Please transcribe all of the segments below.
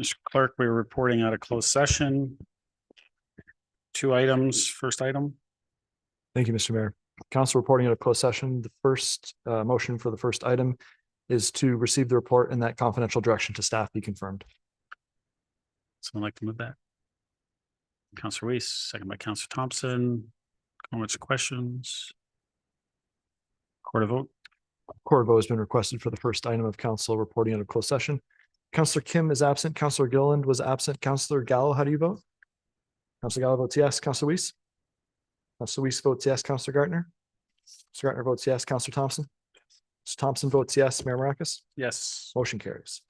Mr. Clerk, we're reporting out of closed session. 2 items. First item. Thank you, Mr. Mayor. Council reporting out of closed session. The first motion for the first item is to receive the report and that confidential direction to staff be confirmed. Someone like to move that? Councillor Weese, second by Councillor Thompson. Comments or questions? Court of vote. Court vote has been requested for the first item of council reporting out of closed session. Councillor Kim is absent. Councillor Gilliland was absent. Councillor Gallo, how do you vote? Councillor Gallo votes yes. Councillor Weese? Councillor Weese votes yes. Councillor Gartner? Councillor Gartner votes yes. Councillor Thompson? Mr. Thompson votes yes. Mayor Maracus? Yes. Motion carries.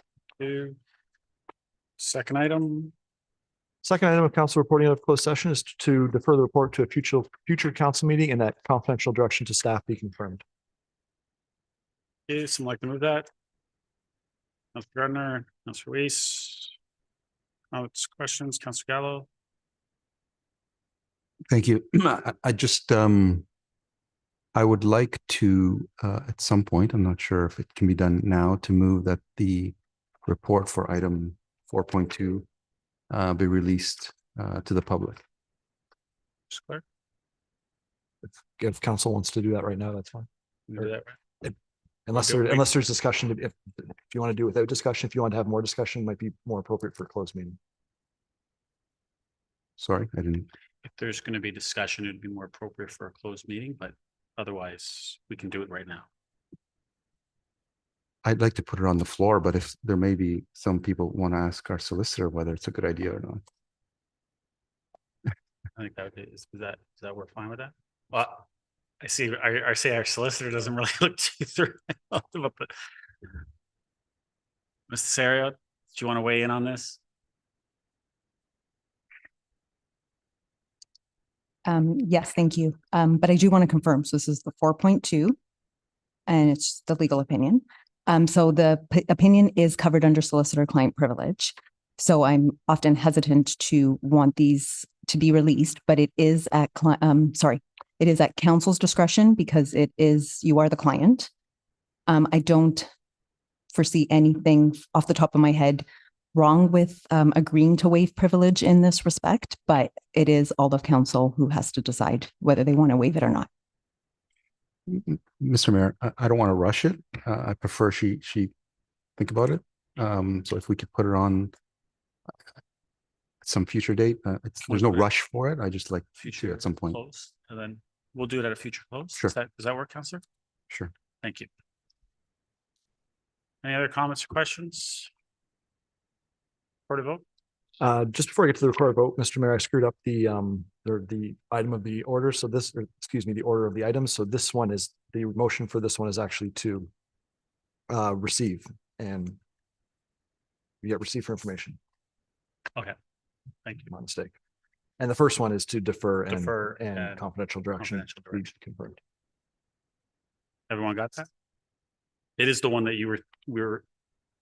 2. Second item. Second item of council reporting out of closed session is to defer the report to a future council meeting and that confidential direction to staff be confirmed. Someone like to move that? Councillor Gardner, Councillor Weese. Comments, questions? Councillor Gallo. Thank you. I just, I would like to, at some point, I'm not sure if it can be done now, to move that the report for item 4.2 be released to the public. Mr. Clerk. If council wants to do that right now, that's fine. Do that right. Unless there's discussion, if you want to do it without discussion, if you want to have more discussion, it might be more appropriate for a closed meeting. Sorry, I didn't. If there's going to be discussion, it'd be more appropriate for a closed meeting, but otherwise we can do it right now. I'd like to put it on the floor, but if there may be some people want to ask our solicitor whether it's a good idea or not. I think that would be, does that work fine with that? Well, I see. I say our solicitor doesn't really look too through. But Mr. Serio, do you want to weigh in on this? Yes, thank you. But I do want to confirm. So this is the 4.2 and it's the legal opinion. So the opinion is covered under solicitor-client privilege. So I'm often hesitant to want these to be released, but it is at it is at council's discretion because you are the client. I don't foresee anything off the top of my head wrong with agreeing to waive privilege in this respect, but it is all of council who has to decide whether they want to waive it or not. Mr. Mayor, I don't want to rush it. I prefer she think about it. So if we could put it on at some future date, there's no rush for it. I just like future at some point. Close, and then we'll do it at a future close. Sure. Does that work, Councillor? Sure. Thank you. Any other comments or questions? Court of vote. Just before I get to the recorded vote, Mr. Mayor, I screwed up the item of the order. So the order of the items. So this one is the motion for this one is actually to receive and receive for information. Okay. Thank you. My mistake. And the first one is to defer and confidential direction. Confirmed. Everyone got that? It is the one that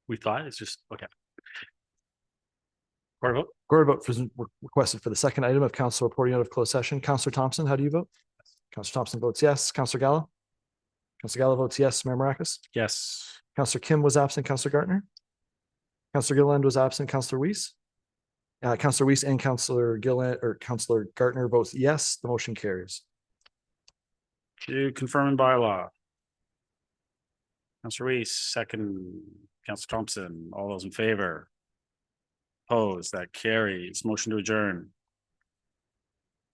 we thought. It's just okay. Court vote. Court vote requested for the second item of council reporting out of closed session. Councillor Thompson, how do you vote? Councillor Thompson votes yes. Councillor Gallo? Councillor Gallo votes yes. Mayor Maracus? Yes. Councillor Kim was absent. Councillor Gartner? Councillor Gilliland was absent. Councillor Weese? Councillor Weese and Councillor Gilliland or Councillor Gartner votes yes. The motion carries. To confirm in bylaw. Councillor Weese, second. Councillor Thompson, all those in favor? Opposed? That carries. Motion to adjourn.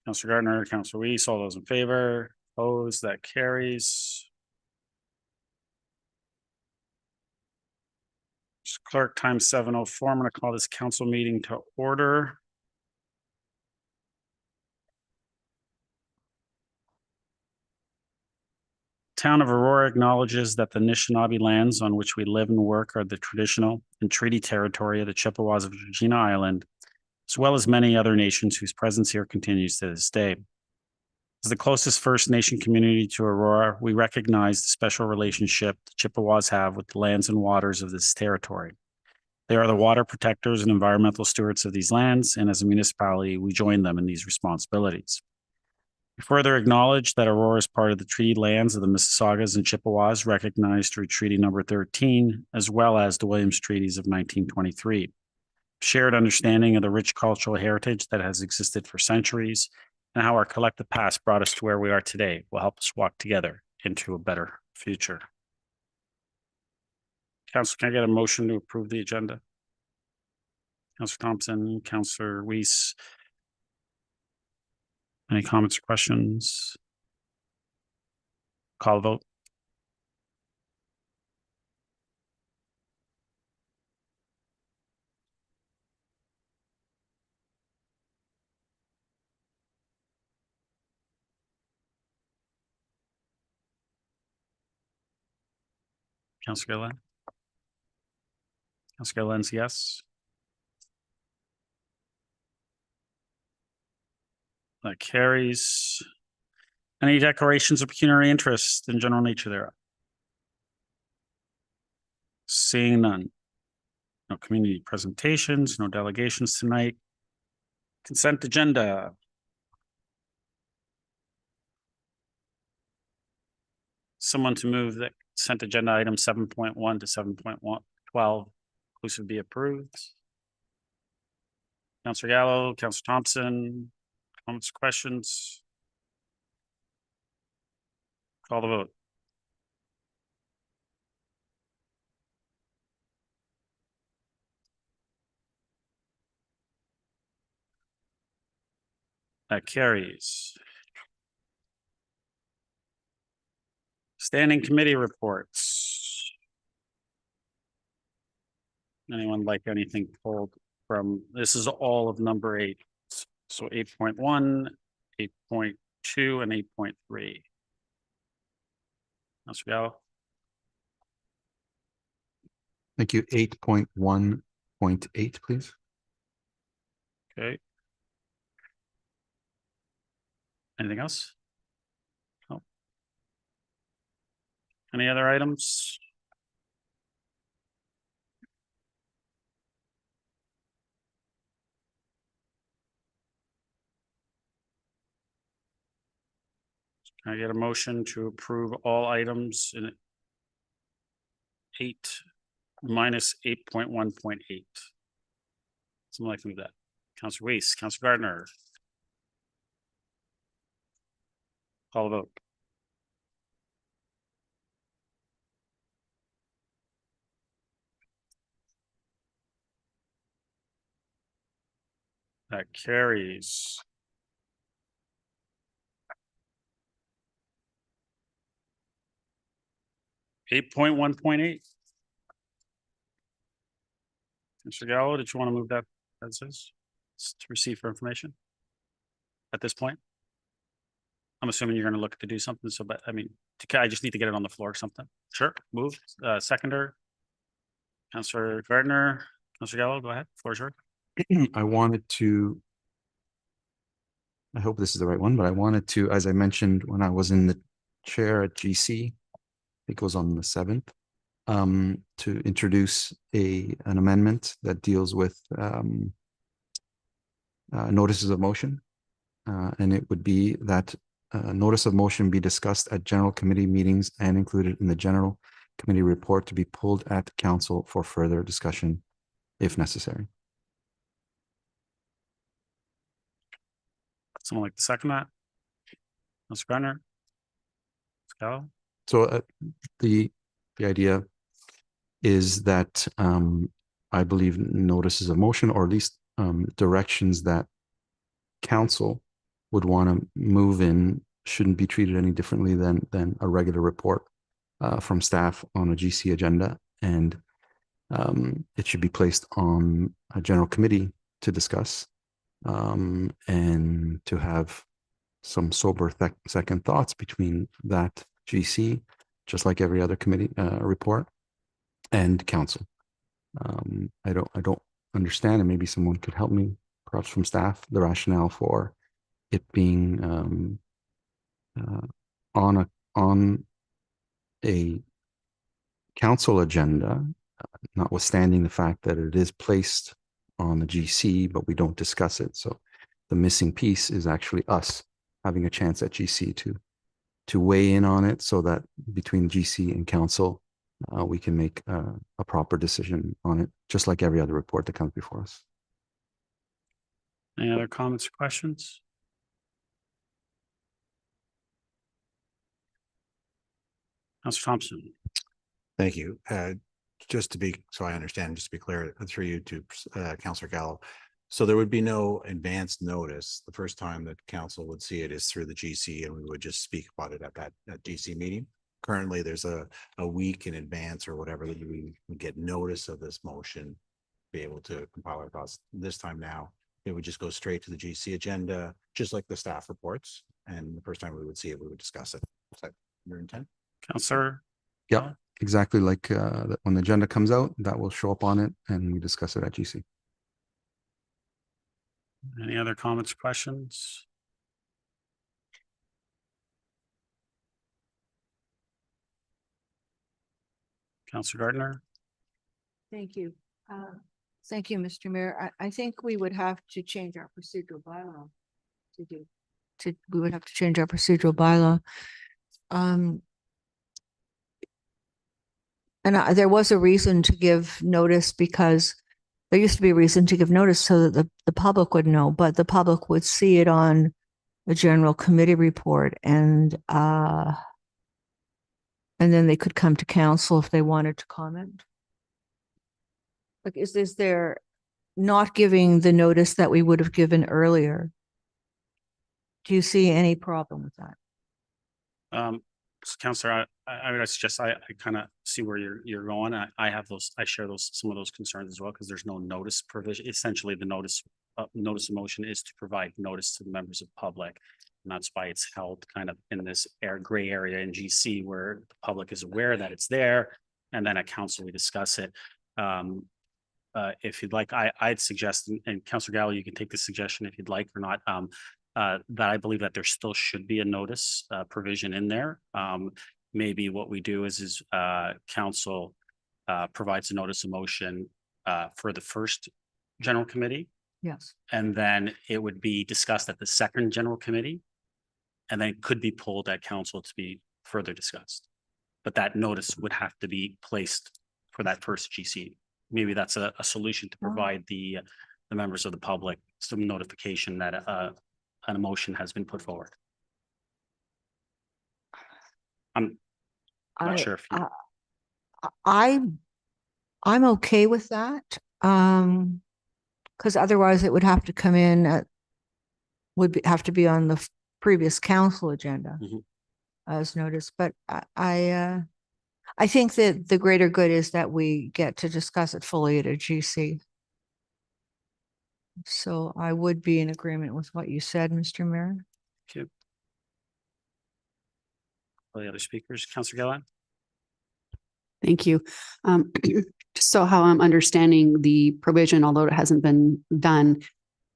Councillor Gardner, Councillor Weese, all those in favor? Opposed? That carries. Mr. Clerk, time 7:04. I'm going to call this council meeting to order. Town of Aurora acknowledges that the Anishinaabe lands on which we live and work are the traditional and treaty territory of the Chippewas of Regina Island, as well as many other nations whose presence here continues to this day. As the closest First Nation community to Aurora, we recognize the special relationship the Chippewas have with the lands and waters of this territory. They are the water protectors and environmental stewards of these lands, and as a municipality, we join them in these responsibilities. We further acknowledge that Aurora is part of the treaty lands of the Mississaugas and Chippewas recognized through Treaty Number 13, as well as the Williams Treaties of 1923. shared understanding of the rich cultural heritage that has existed for centuries and how our collective past brought us to where we are today will help us walk together into a better future. Council, can I get a motion to approve the agenda? Councillor Thompson, Councillor Weese. Any comments or questions? Call a vote. Councillor Gilliland. Councillor Gilliland's yes. That carries. Any declarations of pecuniary interest in general nature there? Seeing none. No community presentations, no delegations tonight. Consent agenda. Someone to move the consent agenda item 7.1 to 7.12 inclusive be approved. Councillor Gallo, Councillor Thompson, comments, questions? Call the vote. That carries. Standing committee reports. Anyone like anything pulled from, this is all of number 8. So 8.1, 8.2, and 8.3. Councillor Gallo. Thank you. 8.1.8, please. Okay. Anything else? No. Any other items? Can I get a motion to approve all items in 8 minus 8.1.8? Something like that. Councillor Weese, Councillor Gardner. Call the vote. That carries. Eight point 1.8. Mr. Gallo, did you want to move that as is to receive for information at this point? I'm assuming you're going to look to do something. So, but I mean, I just need to get it on the floor or something. Sure. Move. Seconder. Councillor Gardner. Councillor Gallo, go ahead. Floor is yours. I wanted to, I hope this is the right one, but I wanted to, as I mentioned, when I was in the chair at GC, I think it was on the 7th, to introduce an amendment that deals with notices of motion. And it would be that notice of motion be discussed at general committee meetings and included in the general committee report to be pulled at council for further discussion if necessary. Someone like to second that? Mr. Gardner? Mr. Gallo? So the idea is that I believe notices of motion, or at least directions that council would want to move in, shouldn't be treated any differently than a regular report from staff on a GC agenda, and it should be placed on a general committee to discuss and to have some sober second thoughts between that GC, just like every other committee report, and council. I don't understand, and maybe someone could help me, perhaps from staff, the rationale for it being on a council agenda, notwithstanding the fact that it is placed on the GC, but we don't discuss it. So the missing piece is actually us having a chance at GC to weigh in on it, so that between GC and council, we can make a proper decision on it, just like every other report that comes before us. Any other comments or questions? Councillor Thompson. Thank you. Just to be, so I understand, just to be clear, through you to Councillor Gallo. So there would be no advance notice. The first time that council would see it is through the GC, and we would just speak about it at that GC meeting. Currently, there's a week in advance or whatever that we would get notice of this motion, be able to compile our thoughts. This time now, it would just go straight to the GC agenda, just like the staff reports. And the first time we would see it, we would discuss it. Is that your intent? Councillor. Yeah, exactly like when the agenda comes out, that will show up on it and we discuss it at GC. Any other comments or questions? Councillor Gardner. Thank you. Thank you, Mr. Mayor. I think we would have to change our procedural bylaw we would have to change our procedural bylaw. And there was a reason to give notice, because there used to be a reason to give notice so that the public would know, but the public would see it on the general committee report, and then they could come to council if they wanted to comment. Like, is there not giving the notice that we would have given earlier? Do you see any problem with that? So Councillor, I would suggest I kind of see where you're going. I have those, I share some of those concerns as well, because there's no notice provision. Essentially, the notice of motion is to provide notice to the members of the public. And that's why it's held kind of in this gray area in GC, where the public is aware that it's there. And then at council, we discuss it. If you'd like, I'd suggest, and Councillor Gallo, you can take the suggestion if you'd like or not, that I believe that there still should be a notice provision in there. Maybe what we do is council provides a notice of motion for the first general committee. Yes. And then it would be discussed at the second general committee, and then could be pulled at council to be further discussed. But that notice would have to be placed for that first GC. Maybe that's a solution to provide the members of the public some notification that an emotion has been put forward. I'm not sure if you... I'm okay with that. Because otherwise it would have to come in have to be on the previous council agenda as noticed. But I think that the greater good is that we get to discuss it fully at a GC. So I would be in agreement with what you said, Mr. Mayor. Thank you. All the other speakers, Councillor Gilliland. Thank you. Just so how I'm understanding the provision, although it hasn't been done,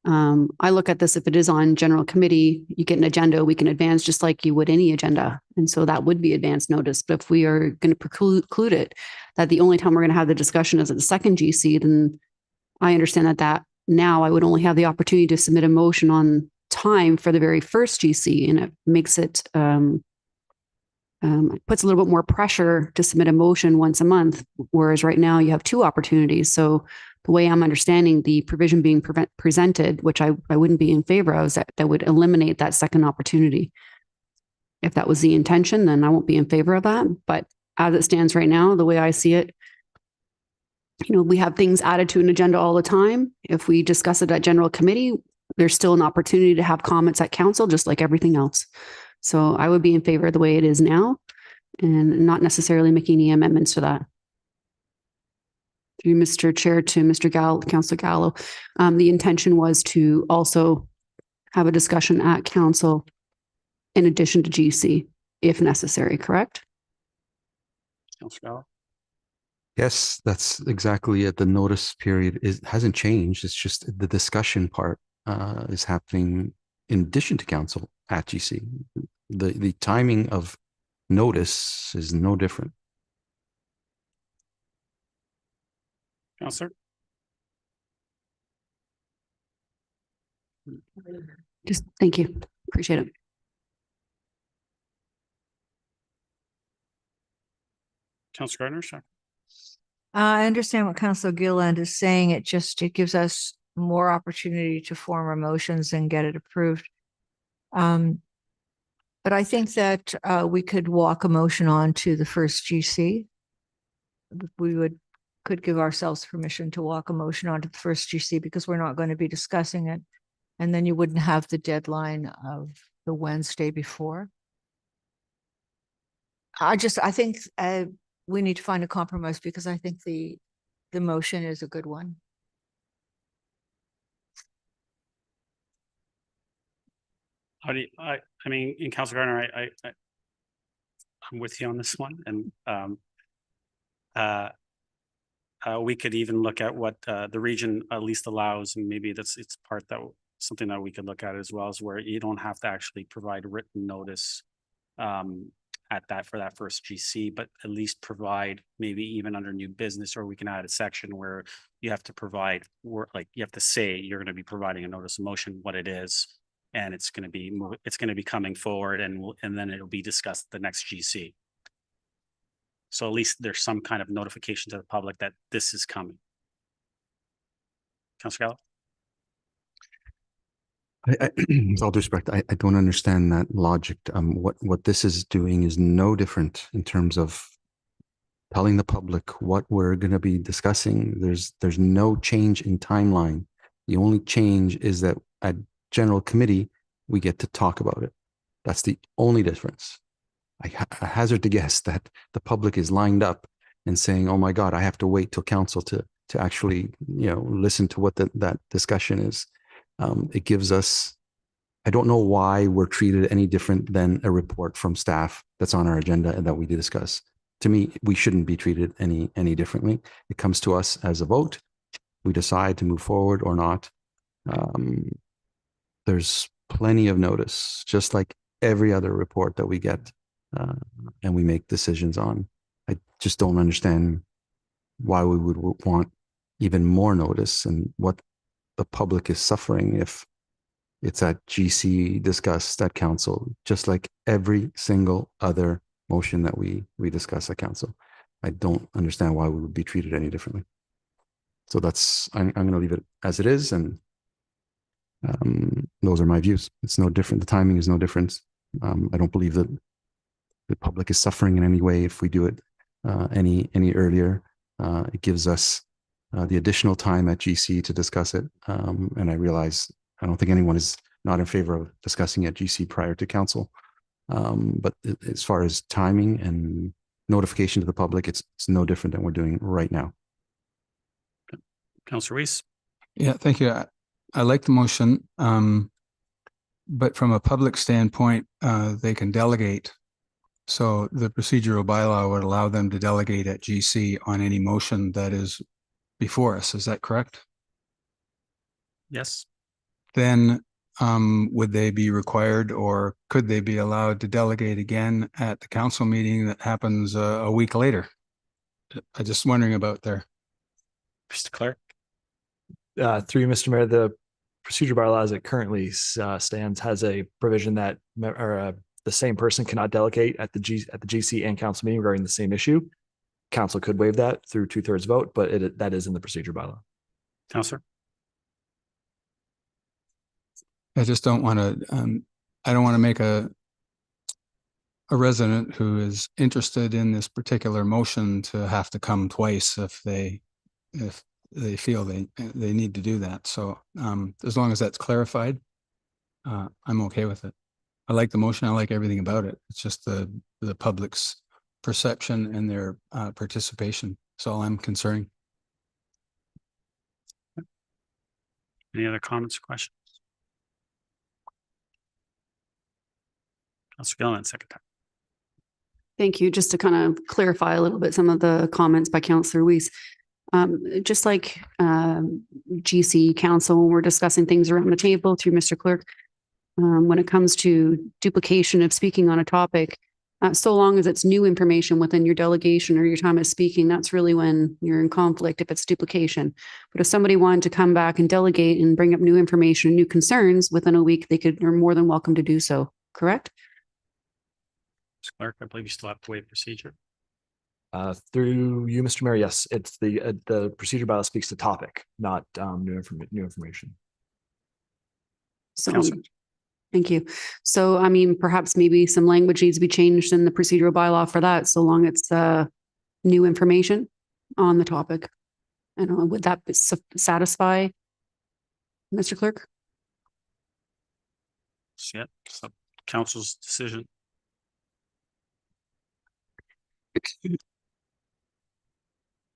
I look at this, if it is on general committee, you get an agenda, we can advance just like you would any agenda. And so that would be advance notice. But if we are going to preclude it, that the only time we're going to have the discussion is at the second GC, then I understand that now I would only have the opportunity to submit a motion on time for the very first GC, and it makes it puts a little bit more pressure to submit a motion once a month, whereas right now you have two opportunities. So the way I'm understanding the provision being presented, which I wouldn't be in favor of, is that would eliminate that second opportunity. If that was the intention, then I won't be in favor of that. But as it stands right now, the way I see it, we have things added to an agenda all the time. If we discuss it at general committee, there's still an opportunity to have comments at council, just like everything else. So I would be in favor of the way it is now and not necessarily making any amendments to that. Through Mr. Chair to Mr. Gallo, Councillor Gallo, the intention was to also have a discussion at council in addition to GC, if necessary, correct? Councillor Gallo. Yes, that's exactly it. The notice period hasn't changed. It's just the discussion part is happening in addition to council at GC. The timing of notice is no different. Councillor. Just thank you. Appreciate it. Councillor Gardner, sure. I understand what Councillor Gilliland is saying. It gives us more opportunity to form our motions and get it approved. But I think that we could walk a motion on to the first GC. We could give ourselves permission to walk a motion onto the first GC because we're not going to be discussing it. And then you wouldn't have the deadline of the Wednesday before. I think we need to find a compromise because I think the motion is a good one. How do you, I mean, in Councillor Gardner, I'm with you on this one, and we could even look at what the region at least allows, and maybe it's part that something that we could look at as well, is where you don't have to actually provide written notice for that first GC, but at least provide maybe even under new business, or we can add a section where you have to provide like you have to say you're going to be providing a notice of motion, what it is, and it's going to be coming forward, and then it'll be discussed at the next GC. So at least there's some kind of notification to the public that this is coming. Councillor Gallo? With all due respect, I don't understand that logic. What this is doing is no different in terms of telling the public what we're going to be discussing. There's no change in timeline. The only change is that at general committee, we get to talk about it. That's the only difference. I hazard to guess that the public is lined up and saying, "Oh my God, I have to wait till council to actually, listen to what that discussion is." It gives us, I don't know why we're treated any different than a report from staff that's on our agenda and that we discuss. To me, we shouldn't be treated any differently. It comes to us as a vote. We decide to move forward or not. There's plenty of notice, just like every other report that we get and we make decisions on. I just don't understand why we would want even more notice and what the public is suffering if it's at GC discussed at council, just like every single other motion that we discuss at council. I don't understand why we would be treated any differently. So I'm going to leave it as it is, and those are my views. It's no different. The timing is no different. I don't believe that the public is suffering in any way if we do it any earlier. It gives us the additional time at GC to discuss it. And I realize I don't think anyone is not in favor of discussing at GC prior to council. But as far as timing and notification to the public, it's no different than we're doing right now. Councillor Weese? Yeah, thank you. I like the motion. But from a public standpoint, they can delegate. So the procedural bylaw would allow them to delegate at GC on any motion that is before us. Is that correct? Yes. Then would they be required, or could they be allowed to delegate again at the council meeting that happens a week later? I'm just wondering about there. Mr. Clerk? Through you, Mr. Mayor, the procedure bylaw as it currently stands has a provision that the same person cannot delegate at the GC and council meeting regarding the same issue. Council could waive that through 2/3 vote, but that is in the procedure bylaw. Councillor? I just don't want to, I don't want to make a resident who is interested in this particular motion to have to come twice if they feel they need to do that. So as long as that's clarified, I'm okay with it. I like the motion. I like everything about it. It's just the public's perception and their participation. That's all I'm concerned. Any other comments or questions? Councillor Gilliland, second time. Thank you. Just to kind of clarify a little bit some of the comments by Councillor Weese. Just like GC council, when we're discussing things around the table through Mr. Clerk, when it comes to duplication of speaking on a topic, so long as it's new information within your delegation or your time of speaking, that's really when you're in conflict if it's duplication. But if somebody wanted to come back and delegate and bring up new information and new concerns within a week, they're more than welcome to do so, correct? Mr. Clerk, I believe you still have to waive procedure. Through you, Mr. Mayor, yes, it's the procedure bylaw speaks to topic, not new information. So, Councillor. thank you. So, I mean, perhaps maybe some language needs to be changed in the procedural bylaw for that, so long it's new information on the topic. And would that satisfy Mr. Clerk? Yeah, so council's decision.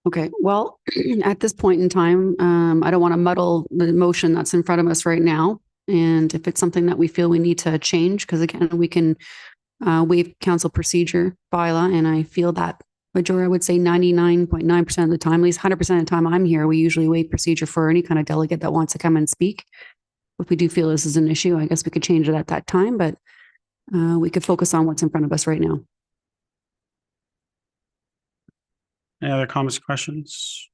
Okay, well, at this point in time, I don't want to muddle the motion that's in front of us right now. And if it's something that we feel we need to change, because again, we can waive council procedure bylaw. And I feel that majority, I would say 99.9% of the time, at least 100% of the time I'm here, we usually waive procedure for any kind of delegate that wants to come and speak. If we do feel this is an issue, I guess we could change it at that time, but we could focus on what's in front of us right now. Any other comments, questions?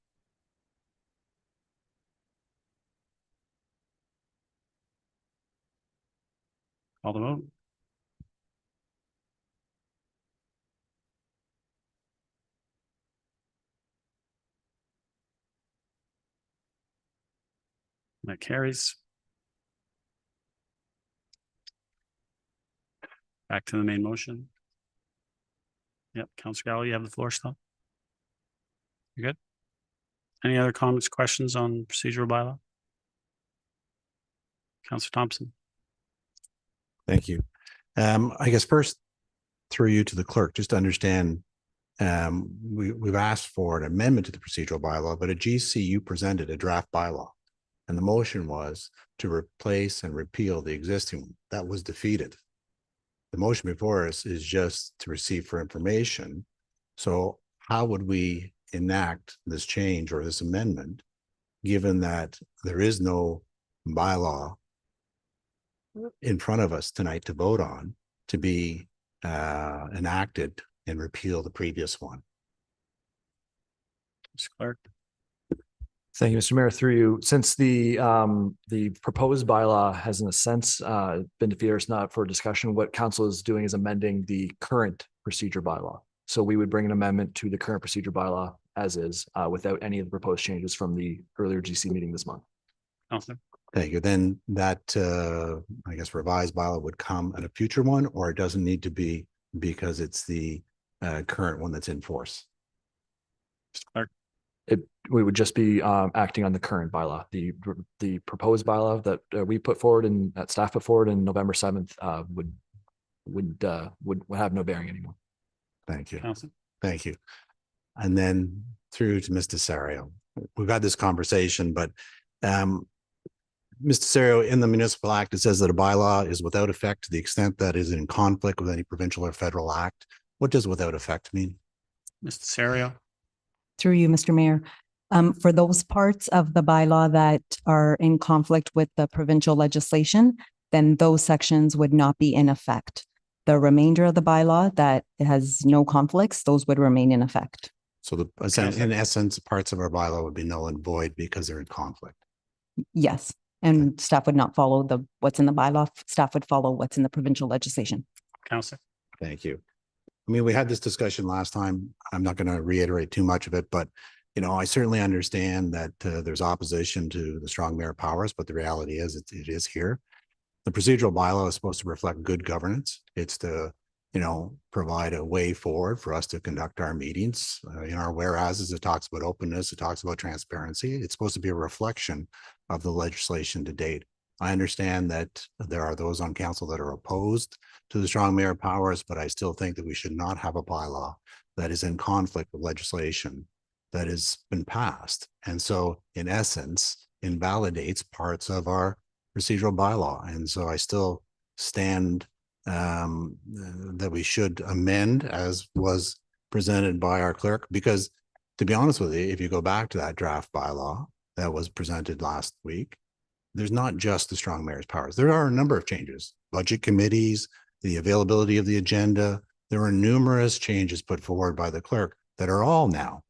Call the vote. That carries. Back to the main motion. Yep, Councillor Gallo, you have the floor still. You good? Any other comments, questions on procedural bylaw? Councillor Thompson. Thank you. I guess first, through you to the clerk, just to understand, we've asked for an amendment to the procedural bylaw, but at GC you presented a draft bylaw. And the motion was to replace and repeal the existing one. That was defeated. The motion before us is just to receive for information. So how would we enact this change or this amendment, given that there is no bylaw in front of us tonight to vote on to be enacted and repeal the previous one? Mr. Clerk. Thank you, Mr. Mayor. Through you, since the proposed bylaw has in a sense been defeated, or it's not for discussion, what council is doing is amending the current procedure bylaw. So we would bring an amendment to the current procedure bylaw as is, without any of the proposed changes from the earlier GC meeting this month. Councillor. Thank you. Then that, I guess, revised bylaw would come at a future one, or it doesn't need to be because it's the current one that's in force? Mr. Clerk. We would just be acting on the current bylaw. The proposed bylaw that we put forward and that staff put forward in November 7th would have no bearing anymore. Thank you. Councillor. Thank you. And then through to Mr. Serio. We've had this conversation, but Mr. Serio, in the Municipal Act, it says that a bylaw is without effect to the extent that is in conflict with any provincial or federal act. What does without effect mean? Mr. Serio. Through you, Mr. Mayor. For those parts of the bylaw that are in conflict with the provincial legislation, then those sections would not be in effect. The remainder of the bylaw that has no conflicts, those would remain in effect. So in essence, parts of our bylaw would be null and void because they're in conflict. Yes, and staff would not follow what's in the bylaw. Staff would follow what's in the provincial legislation. Councillor. Thank you. I mean, we had this discussion last time. I'm not going to reiterate too much of it, but I certainly understand that there's opposition to the strong mayor powers, but the reality is it is here. The procedural bylaw is supposed to reflect good governance. It's to, provide a way forward for us to conduct our meetings. In our whereases, it talks about openness. It talks about transparency. It's supposed to be a reflection of the legislation to date. I understand that there are those on council that are opposed to the strong mayor powers, but I still think that we should not have a bylaw that is in conflict with legislation that has been passed. And so in essence, invalidates parts of our procedural bylaw. And so I still stand that we should amend as was presented by our clerk, because to be honest with you, if you go back to that draft bylaw that was presented last week, there's not just the strong mayor's powers. There are a number of changes, budget committees, the availability of the agenda. There are numerous changes put forward by the clerk that are all now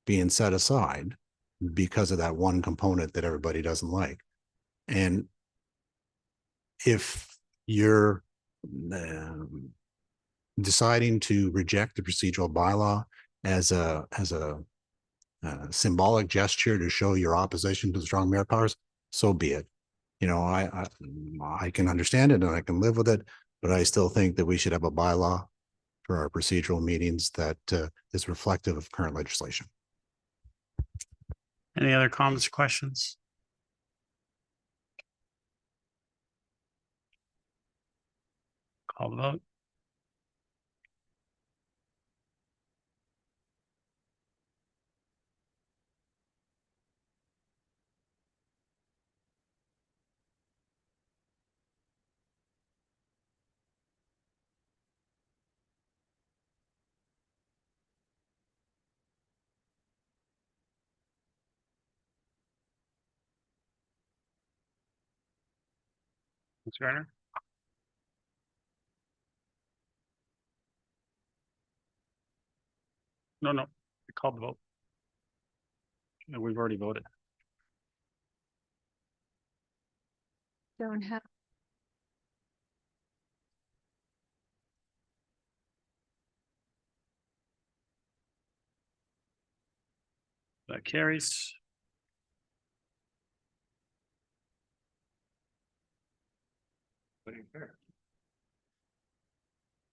being set aside because of that one component that everybody doesn't like. And if you're deciding to reject the procedural bylaw, as a symbolic gesture to show your opposition to the strong mayor powers, so be it. You know, I can understand it and I can live with it, but I still think that we should have a bylaw for our procedural meetings that is reflective of current legislation. Any other comments or questions? Call the vote. Ms. Garner? No, we called the vote. No, we've already voted. Don't have. That carries.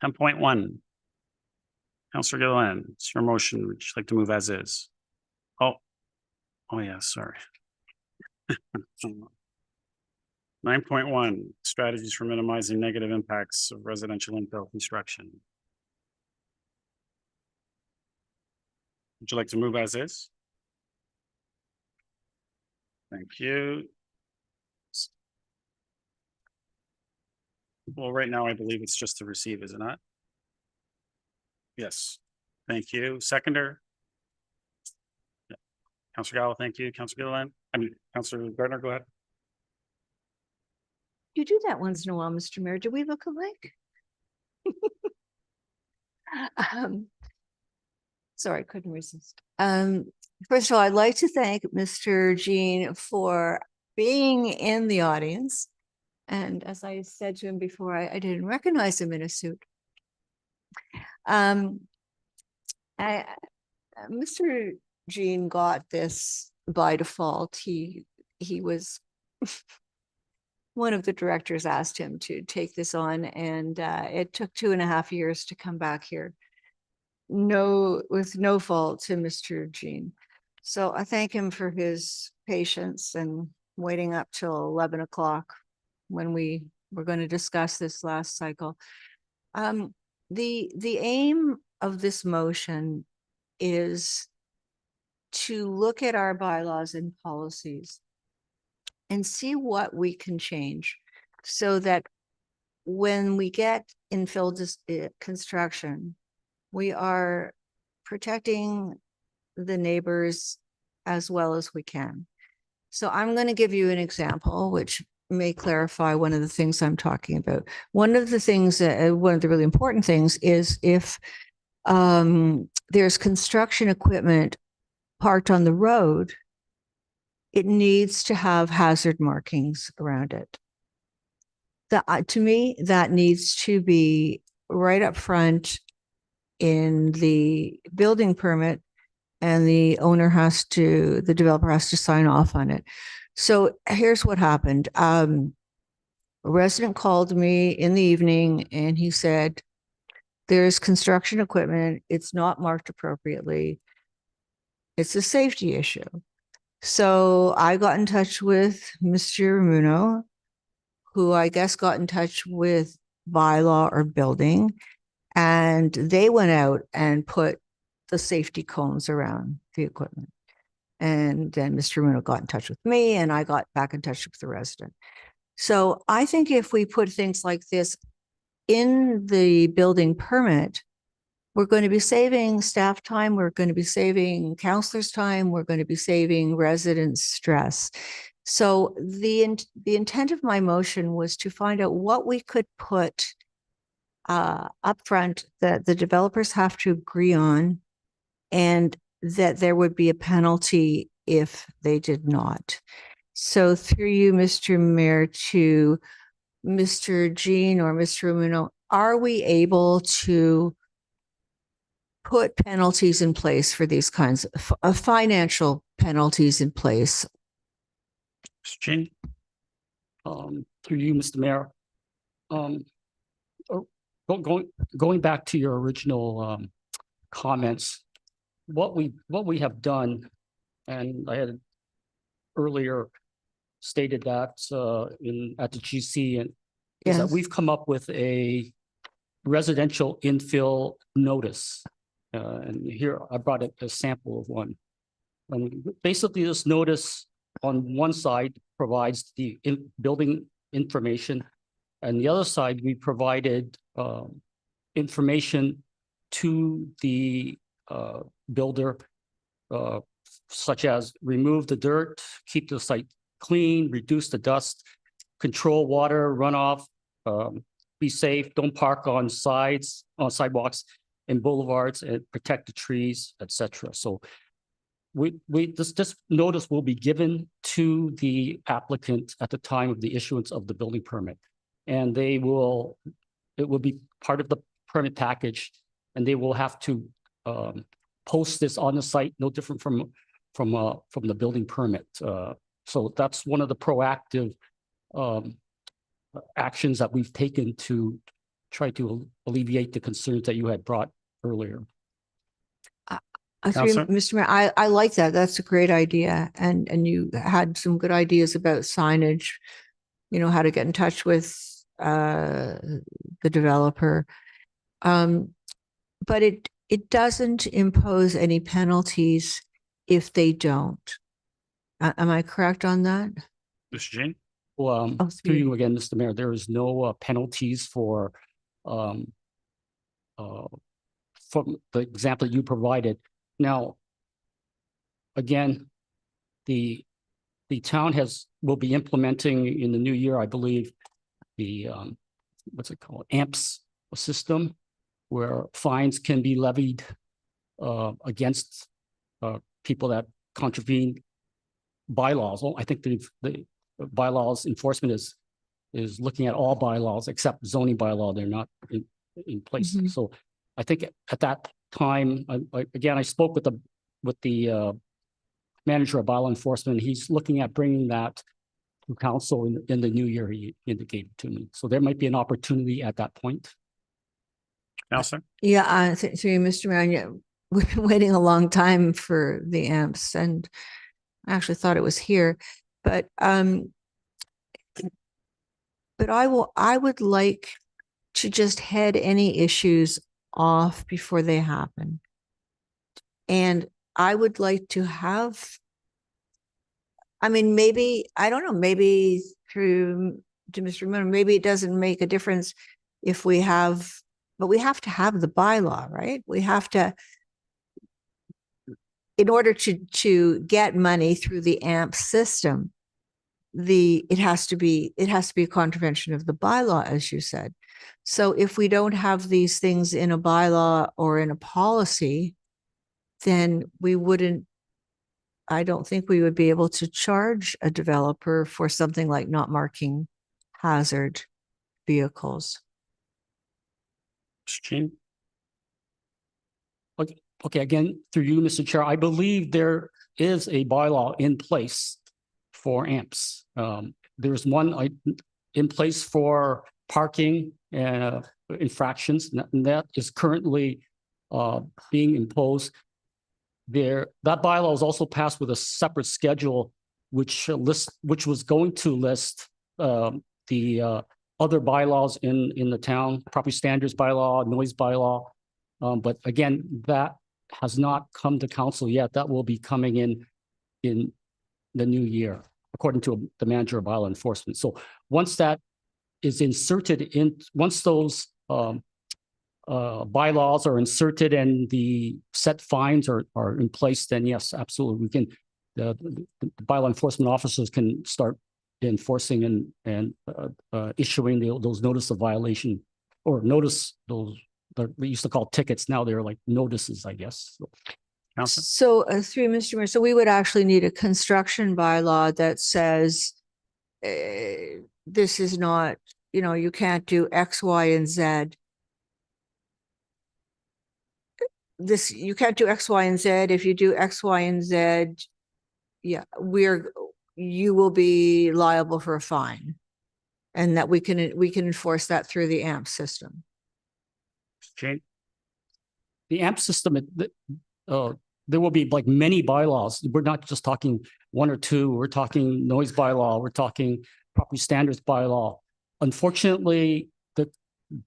Ten point one. Councillor Gilliland, it's your motion. Would you like to move as is? Oh yeah, sorry. 9.1, strategies for minimizing negative impacts of residential infill construction. Would you like to move as is? Thank you. Well, right now, I believe it's just to receive, is it not? Yes. Thank you. Seconder? Yeah. Councillor Gallo, thank you. Councillor Gilliland, Councillor Gardner, go ahead. You do that once in a while, Mr. Mayor. Do we look alike? Sorry, couldn't resist. First of all, I'd like to thank Mr. Jean for being in the audience. And as I said to him before, I didn't recognize him in a suit. Mr. Jean got this by default. He was one of the directors asked him to take this on, and it took 2.5 years to come back here. With no fault to Mr. Jean. So I thank him for his patience and waiting up till 11 o'clock when we were going to discuss this last cycle. The aim of this motion is to look at our bylaws and policies and see what we can change so that when we get infill construction, we are protecting the neighbors as well as we can. So I'm going to give you an example, which may clarify one of the things I'm talking about. One of the things, one of the really important things is if there's construction equipment parked on the road, it needs to have hazard markings around it. To me, that needs to be right up front in the building permit, and the developer has to sign off on it. So here's what happened. A resident called me in the evening and he said, there's construction equipment. It's not marked appropriately. It's a safety issue. So I got in touch with Mr. Muno, who I guess got in touch with Bylaw or building. And they went out and put the safety cones around the equipment. And then Mr. Muno got in touch with me and I got back in touch with the resident. So I think if we put things like this in the building permit, we're going to be saving staff time. We're going to be saving counselors' time. We're going to be saving residents' stress. So the intent of my motion was to find out what we could put upfront that the developers have to agree on, and that there would be a penalty if they did not. So through you, Mr. Mayor, to Mr. Jean or Mr. Muno, are we able to put penalties in place for these kinds of financial penalties in place? Mr. Cheney? Through you, Mr. Mayor. Going back to your original comments, what we have done, and I had earlier stated that at the GC, and is that Yes. we've come up with a residential infill notice. And here I brought a sample of one. Basically, this notice on one side provides the building information, and the other side we provided information to the builder, such as remove the dirt, keep the site clean, reduce the dust, control water runoff, be safe, don't park on sidewalks and boulevards, and protect the trees, etc. So this notice will be given to the applicant at the time of the issuance of the building permit. And it will be part of the permit package, and they will have to post this on the site, no different from the building permit. So that's one of the proactive actions that we've taken to try to alleviate the concerns that you had brought earlier. Councillor? Mr. Mayor, I like that. That's a great idea. And you had some good ideas about signage, you know, how to get in touch with the developer. But it doesn't impose any penalties if they don't. Am I correct on that? Mr. Cheney? Well, Oh, through you again, Mr. Mayor, there is no penalties for from the example you provided. Now, again, the town will be implementing in the new year, I believe, the what's it called, AMPS system, where fines can be levied against people that contravene bylaws. Well, I think the bylaws enforcement is looking at all bylaws except zoning bylaw. They're not in place. Mhm. So I think at that time, I spoke with the manager of bylaw enforcement. He's looking at bringing that to council in the new year, he indicated to me. So there might be an opportunity at that point. Councillor? Yeah, through you, Mr. Mayor, yeah, we've been waiting a long time for the AMPS, and I actually thought it was here, but I would like to just head any issues off before they happen. And I would like to have, I mean, maybe, I don't know, maybe through to Mr. Moon, maybe it doesn't make a difference if we have, but we have to have the bylaw, right? We have to, in order to get money through the AMP system, it has to be a contravention of the bylaw, as you said. So if we don't have these things in a bylaw or in a policy, then I don't think we would be able to charge a developer for something like not marking hazard vehicles. Mr. Cheney? Okay, again, through you, Mr. Chair, I believe there is a bylaw in place for AMPS. There's one in place for parking infractions, and that is currently being imposed. That bylaw was also passed with a separate schedule, which was going to list the other bylaws in the town, property standards bylaw, noise bylaw. But again, that has not come to council yet. That will be coming in the new year, according to the manager of bylaw enforcement. So once that is inserted once those bylaws are inserted and the set fines are in place, then yes, absolutely, we can. The bylaw enforcement officers can start enforcing and issuing those notice of violation, or notice those that we used to call tickets. Now they're like notices, I guess. Councillor? So through Mr. Mayor, so we would actually need a construction bylaw that says this is not, you can't do X, Y, and Z. this, you can't do X, Y, and Z. If you do X, Y, and Z, yeah, you will be liable for a fine. And that we can enforce that through the AMP system. Jane? The AMP system, there will be like many bylaws. We're not just talking one or two. We're talking noise bylaw. We're talking property standards bylaw. Unfortunately, the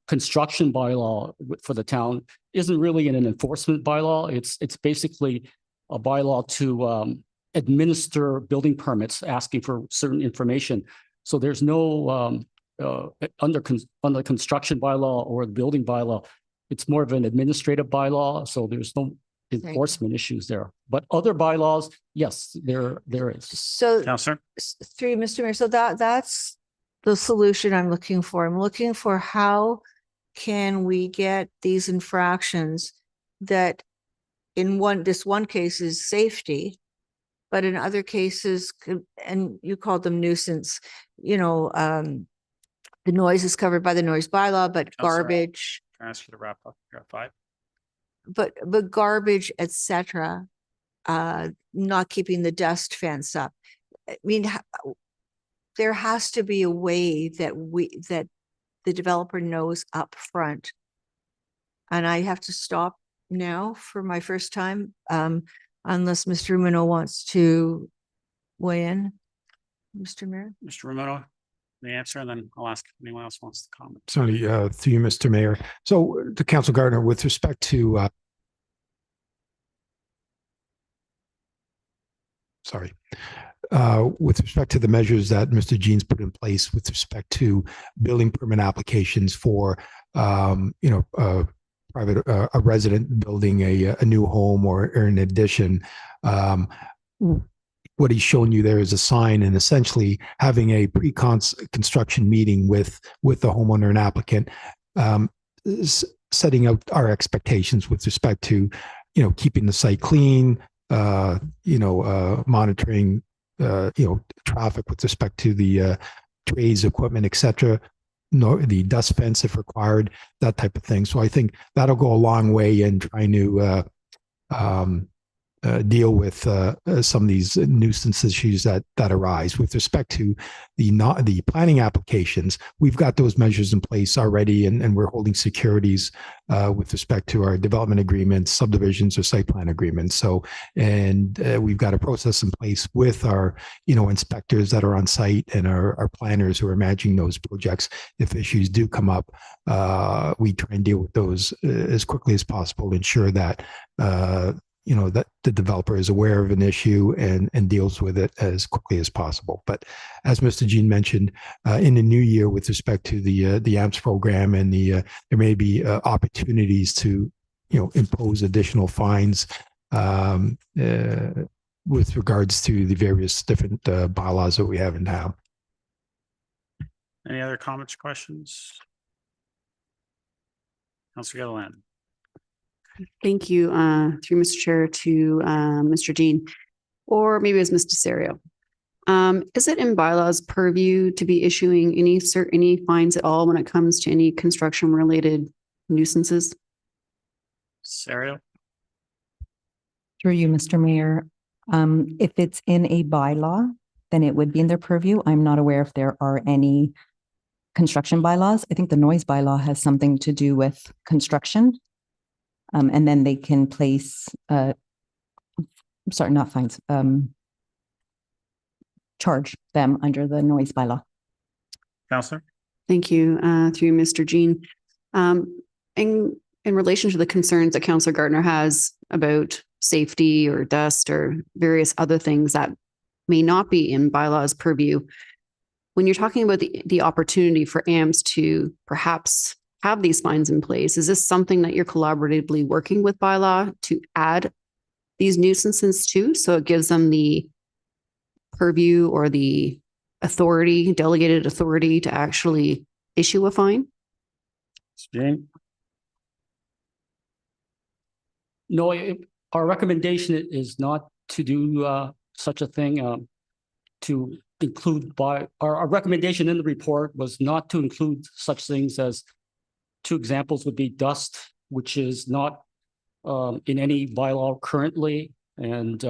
construction bylaw for the town isn't really an enforcement bylaw. It's basically a bylaw to administer building permits, asking for certain information. So there's no under construction bylaw or the building bylaw. It's more of an administrative bylaw. So there's no enforcement issues there. But other bylaws, yes, there is. So Councillor? through Mr. Mayor, so that's the solution I'm looking for. I'm looking for how can we get these infractions that in this one case is safety, but in other cases, and you called them nuisance, the noise is covered by the noise bylaw, but Councillor, garbage, Can I ask you to wrap up? You're at 5. but garbage, etc., not keeping the dust fence up. I mean, there has to be a way that the developer knows up front. And I have to stop now for my first time, unless Mr. Rumino wants to weigh in. Mr. Mayor? Mr. Romano, the answer, and then I'll ask if anyone else wants to comment. Sorry, through you, Mr. Mayor. So to Council Gardner, with respect to with respect to the measures that Mr. Jean's put in place with respect to building permit applications for private a resident building a new home or an addition, what he's shown you there is a sign, and essentially having a pre-construction meeting with the homeowner and applicant, setting out our expectations with respect to, keeping the site clean, monitoring, traffic with respect to the trays, equipment, etc. The dust fence if required, that type of thing. So I think that'll go a long way in trying to deal with some of these nuisance issues that arise. With respect to the planning applications, we've got those measures in place already, and we're holding securities with respect to our development agreements, subdivisions, or site plan agreements. So, and we've got a process in place with our inspectors that are on site and our planners who are managing those projects. If issues do come up, we try and deal with those as quickly as possible, ensure that that the developer is aware of an issue and deals with it as quickly as possible. But as Mr. Jean mentioned, in the new year, with respect to the AMPS program, and there may be opportunities to impose additional fines with regards to the various different bylaws that we have in town. Any other comments, questions? Councillor Gilliland. Thank you, through Mr. Chair to Mr. Jean, or maybe it was Ms. Desario. Is it in bylaws purview to be issuing any fines at all when it comes to any construction related nuisances? Desario. Through you, Mr. Mayor, if it's in a bylaw, then it would be in their purview. I'm not aware if there are any construction bylaws. I think the noise bylaw has something to do with construction. And then they can place, not fines, charge them under the noise bylaw. Councillor. Thank you, through Mr. Jean. In relation to the concerns that Councillor Gardner has about safety or dust or various other things that may not be in bylaws purview, when you're talking about the opportunity for AMPS to perhaps have these fines in place, is this something that you're collaboratively working with bylaw to add these nuisances to, so it gives them the purview or the authority, delegated authority to actually issue a fine? Jane. No, our recommendation is not to do such a thing, to include our recommendation in the report was not to include such things as, two examples would be dust, which is not in any bylaw currently. And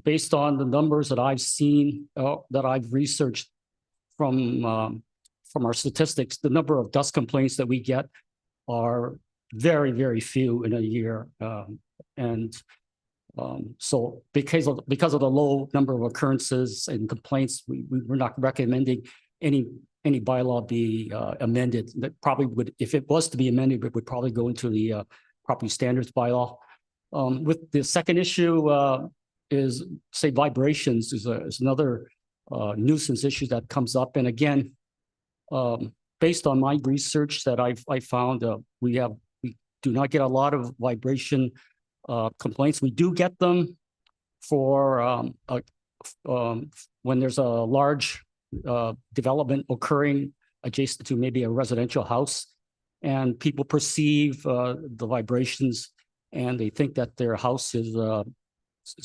based on the numbers that I've seen, that I've researched from our statistics, the number of dust complaints that we get are very, very few in a year. So because of the low number of occurrences and complaints, we're not recommending any bylaw be amended. That probably would, if it was to be amended, it would probably go into the property standards bylaw. With the second issue is, say, vibrations is another nuisance issue that comes up. And again, based on my research that I found, we do not get a lot of vibration complaints. We do get them for when there's a large development occurring adjacent to maybe a residential house, and people perceive the vibrations and they think that their house is going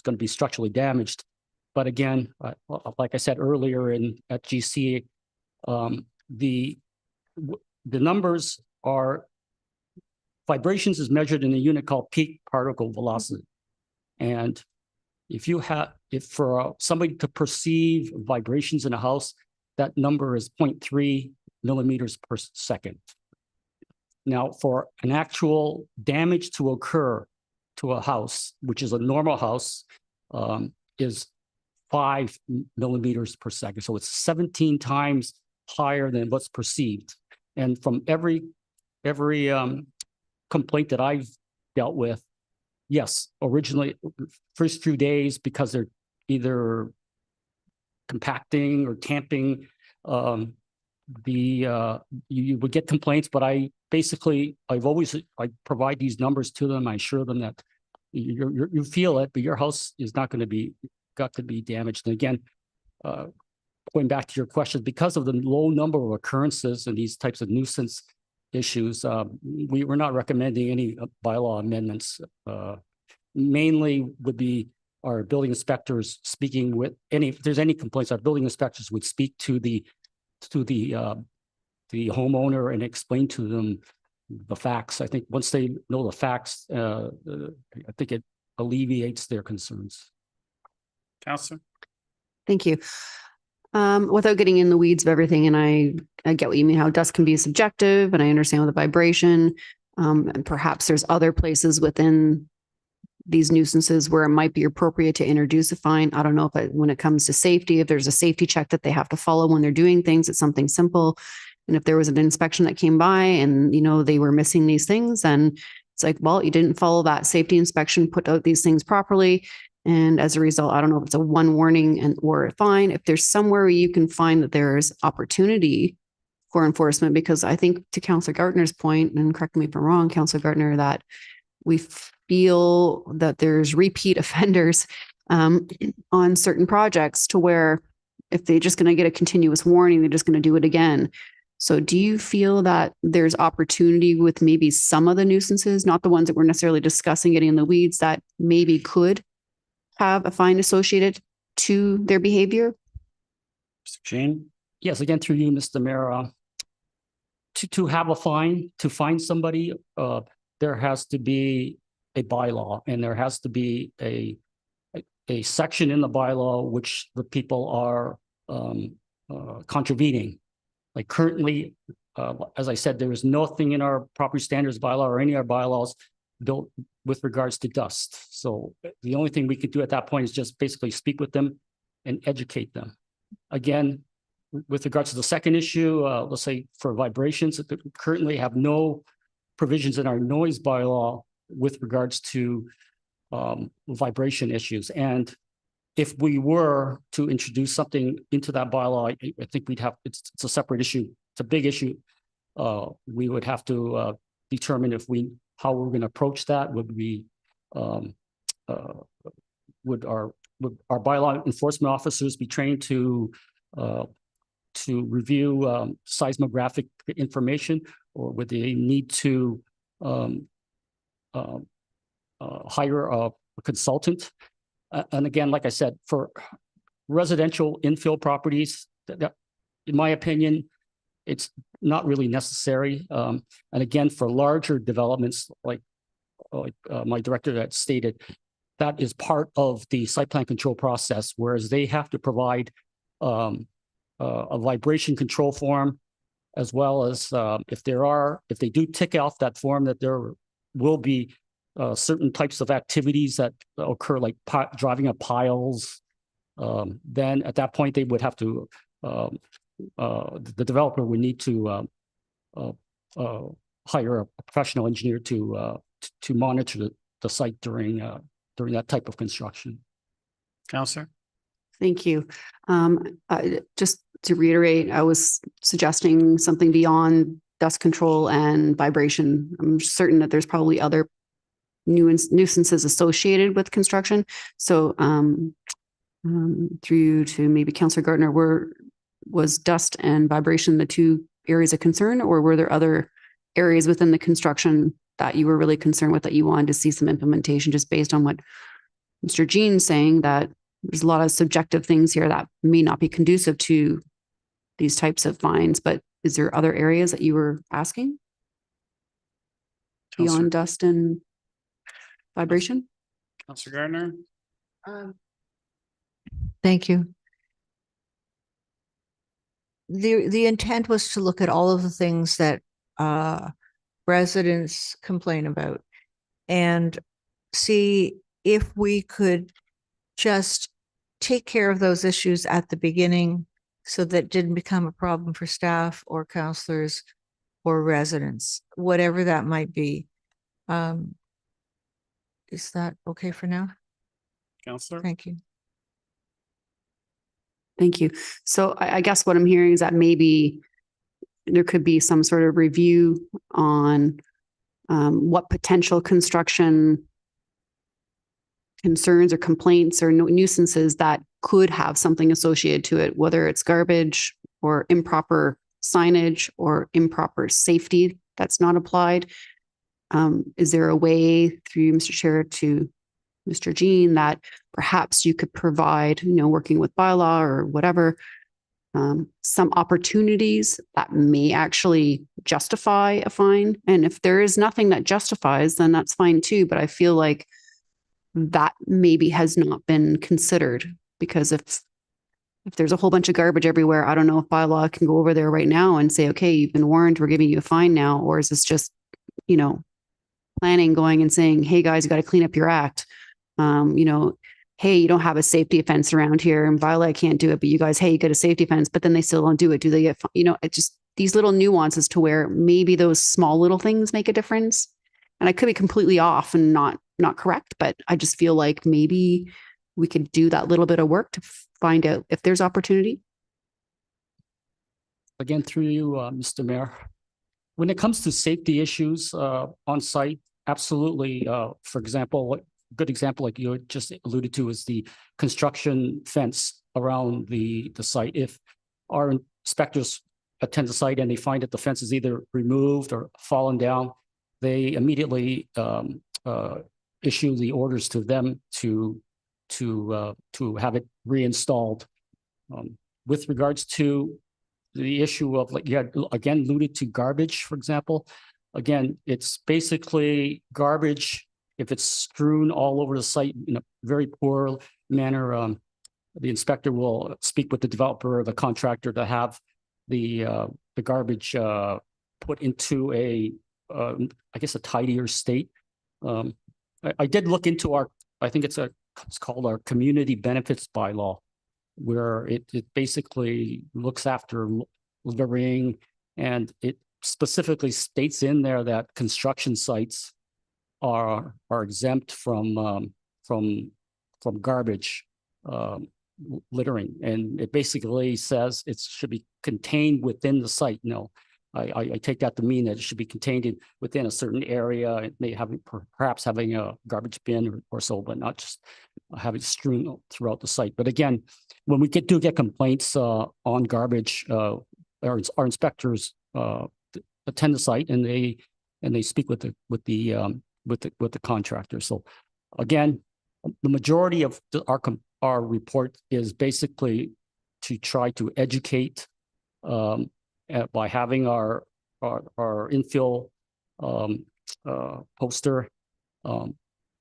to be structurally damaged. But again, like I said earlier at GC, the numbers are, vibrations is measured in a unit called peak particle velocity. And if for somebody to perceive vibrations in a house, that number is 0.3 millimeters per second. Now, for an actual damage to occur to a house, which is a normal house, is 5 millimeters per second. So it's 17 times higher than what's perceived. And from every complaint that I've dealt with, yes, originally, first few days, because they're either compacting or tamping, you would get complaints, but I provide these numbers to them. I assure them that you feel it, but your house is not going to be damaged. And again, going back to your question, because of the low number of occurrences and these types of nuisance issues, we're not recommending any bylaw amendments. Mainly would be our building inspectors speaking with if there's any complaints, our building inspectors would speak to the homeowner and explain to them the facts. I think once they know the facts, I think it alleviates their concerns. Councillor? Thank you. Without getting in the weeds of everything, and I get what you mean, how dust can be subjective, and I understand with the vibration, and perhaps there's other places within these nuisances where it might be appropriate to introduce a fine. I don't know if when it comes to safety, if there's a safety check that they have to follow when they're doing things, it's something simple. And if there was an inspection that came by and, they were missing these things, and it's like, well, you didn't follow that safety inspection, put out these things properly. And as a result, I don't know if it's a one warning or a fine. If there's somewhere where you can find that there's opportunity for enforcement, because I think to Councillor Gardner's point, and correct me if I'm wrong, Councillor Gardner, that we feel that there's repeat offenders on certain projects, to where if they're just going to get a continuous warning, they're just going to do it again. So do you feel that there's opportunity with maybe some of the nuisances, not the ones that we're necessarily discussing getting in the weeds, that maybe could have a fine associated to their behavior? Mr. Jane? Yes, again, through you, Mr. Mayor, to have a fine, to fine somebody, there has to be a bylaw, and there has to be a section in the bylaw which the people are contravening. Like currently, as I said, there is nothing in our property standards bylaw or any of our bylaws built with regards to dust. So the only thing we could do at that point is just basically speak with them and educate them. Again, with regards to the second issue, let's say for vibrations, we currently have no provisions in our noise bylaw with regards to vibration issues. And if we were to introduce something into that bylaw, I think we'd have, it's a separate issue. It's a big issue. We would have to determine how we're going to approach that. Would our bylaw enforcement officers be trained to review seismographic information, or would they need to hire a consultant? And again, like I said, for residential infill properties, that, in my opinion, it's not really necessary. And again, for larger developments like my director that stated, that is part of the site plan control process, whereas they have to provide a vibration control form, as well as if they do tick off that form that there will be certain types of activities that occur, like driving up piles, then at that point they would have to, the developer would need to hire a professional engineer to monitor the site during that type of construction. Councillor? Thank you. Just to reiterate, I was suggesting something beyond dust control and vibration. I'm certain that there's probably other nuisances associated with construction. So through to maybe Councillor Gardner, was dust and vibration the two areas of concern, or were there other areas within the construction that you were really concerned with, that you wanted to see some implementation, just based on what Mr. Jean's saying, that there's a lot of subjective things here that may not be conducive to these types of fines, but is there other areas that you were asking beyond dust and vibration? Councillor Gardner? Thank you. The intent was to look at all of the things that residents complain about and see if we could just take care of those issues at the beginning, so that it didn't become a problem for staff or councillors or residents, whatever that might be. Is that okay for now? Councillor? Thank you. Thank you. So I guess what I'm hearing is that maybe there could be some sort of review on what potential construction concerns or complaints or nuisances that could have something associated to it, whether it's garbage or improper signage or improper safety that's not applied. Is there a way through Mr. Chair to Mr. Jean that perhaps you could provide, working with bylaw or whatever, some opportunities that may actually justify a fine? And if there is nothing that justifies, then that's fine too. But I feel like that maybe has not been considered, because if there's a whole bunch of garbage everywhere, I don't know if bylaw can go over there right now and say, okay, you've been warned, we're giving you a fine now. Or is this just, planning going and saying, hey guys, you got to clean up your act. Hey, you don't have a safety fence around here, and bylaw can't do it, but you guys, hey, you got a safety fence, but then they still don't do it. Do they get, it just, these little nuances to where maybe those small little things make a difference. And I could be completely off and not correct, but I just feel like maybe we could do that little bit of work to find out if there's opportunity. Again, through you, Mr. Mayor. When it comes to safety issues on site, absolutely. For example, a good example like you just alluded to is the construction fence around the site. If our inspectors attend the site and they find that the fence is either removed or fallen down, they immediately issue the orders to them to have it reinstalled. With regards to the issue of, like you had again alluded to, garbage, for example, again, it's basically garbage. If it's strewn all over the site in a very poor manner, the inspector will speak with the developer or the contractor to have the garbage put into a tidier state. I did look into I think it's called our community benefits bylaw, where it basically looks after littering, and it specifically states in there that construction sites are exempt from garbage littering, and it basically says it should be contained within the site. No, I take that to mean that it should be contained within a certain area. It may have perhaps having a garbage bin or so, but not just having strewn throughout the site. But again, when we do get complaints on garbage, our inspectors attend the site and they speak with the contractor. So again, the majority of our report is basically to try to educate by having our infill poster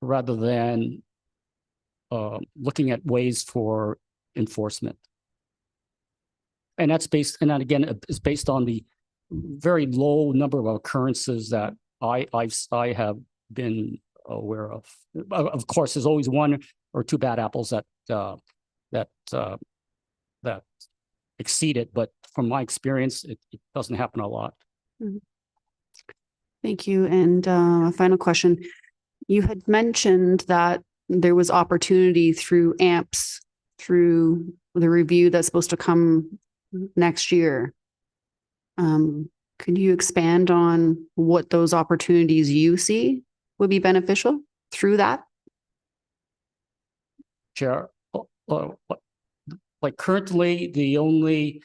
rather than looking at ways for enforcement. And that's based, and that again, is based on the very low number of occurrences that I have been aware of. Of course, there's always one or two bad apples that exceed it, but from my experience, it doesn't happen a lot. Thank you. And a final question. You had mentioned that there was opportunity through AMPS, through the review that's supposed to come next year. Could you expand on what those opportunities you see would be beneficial through that? Chair, like currently the only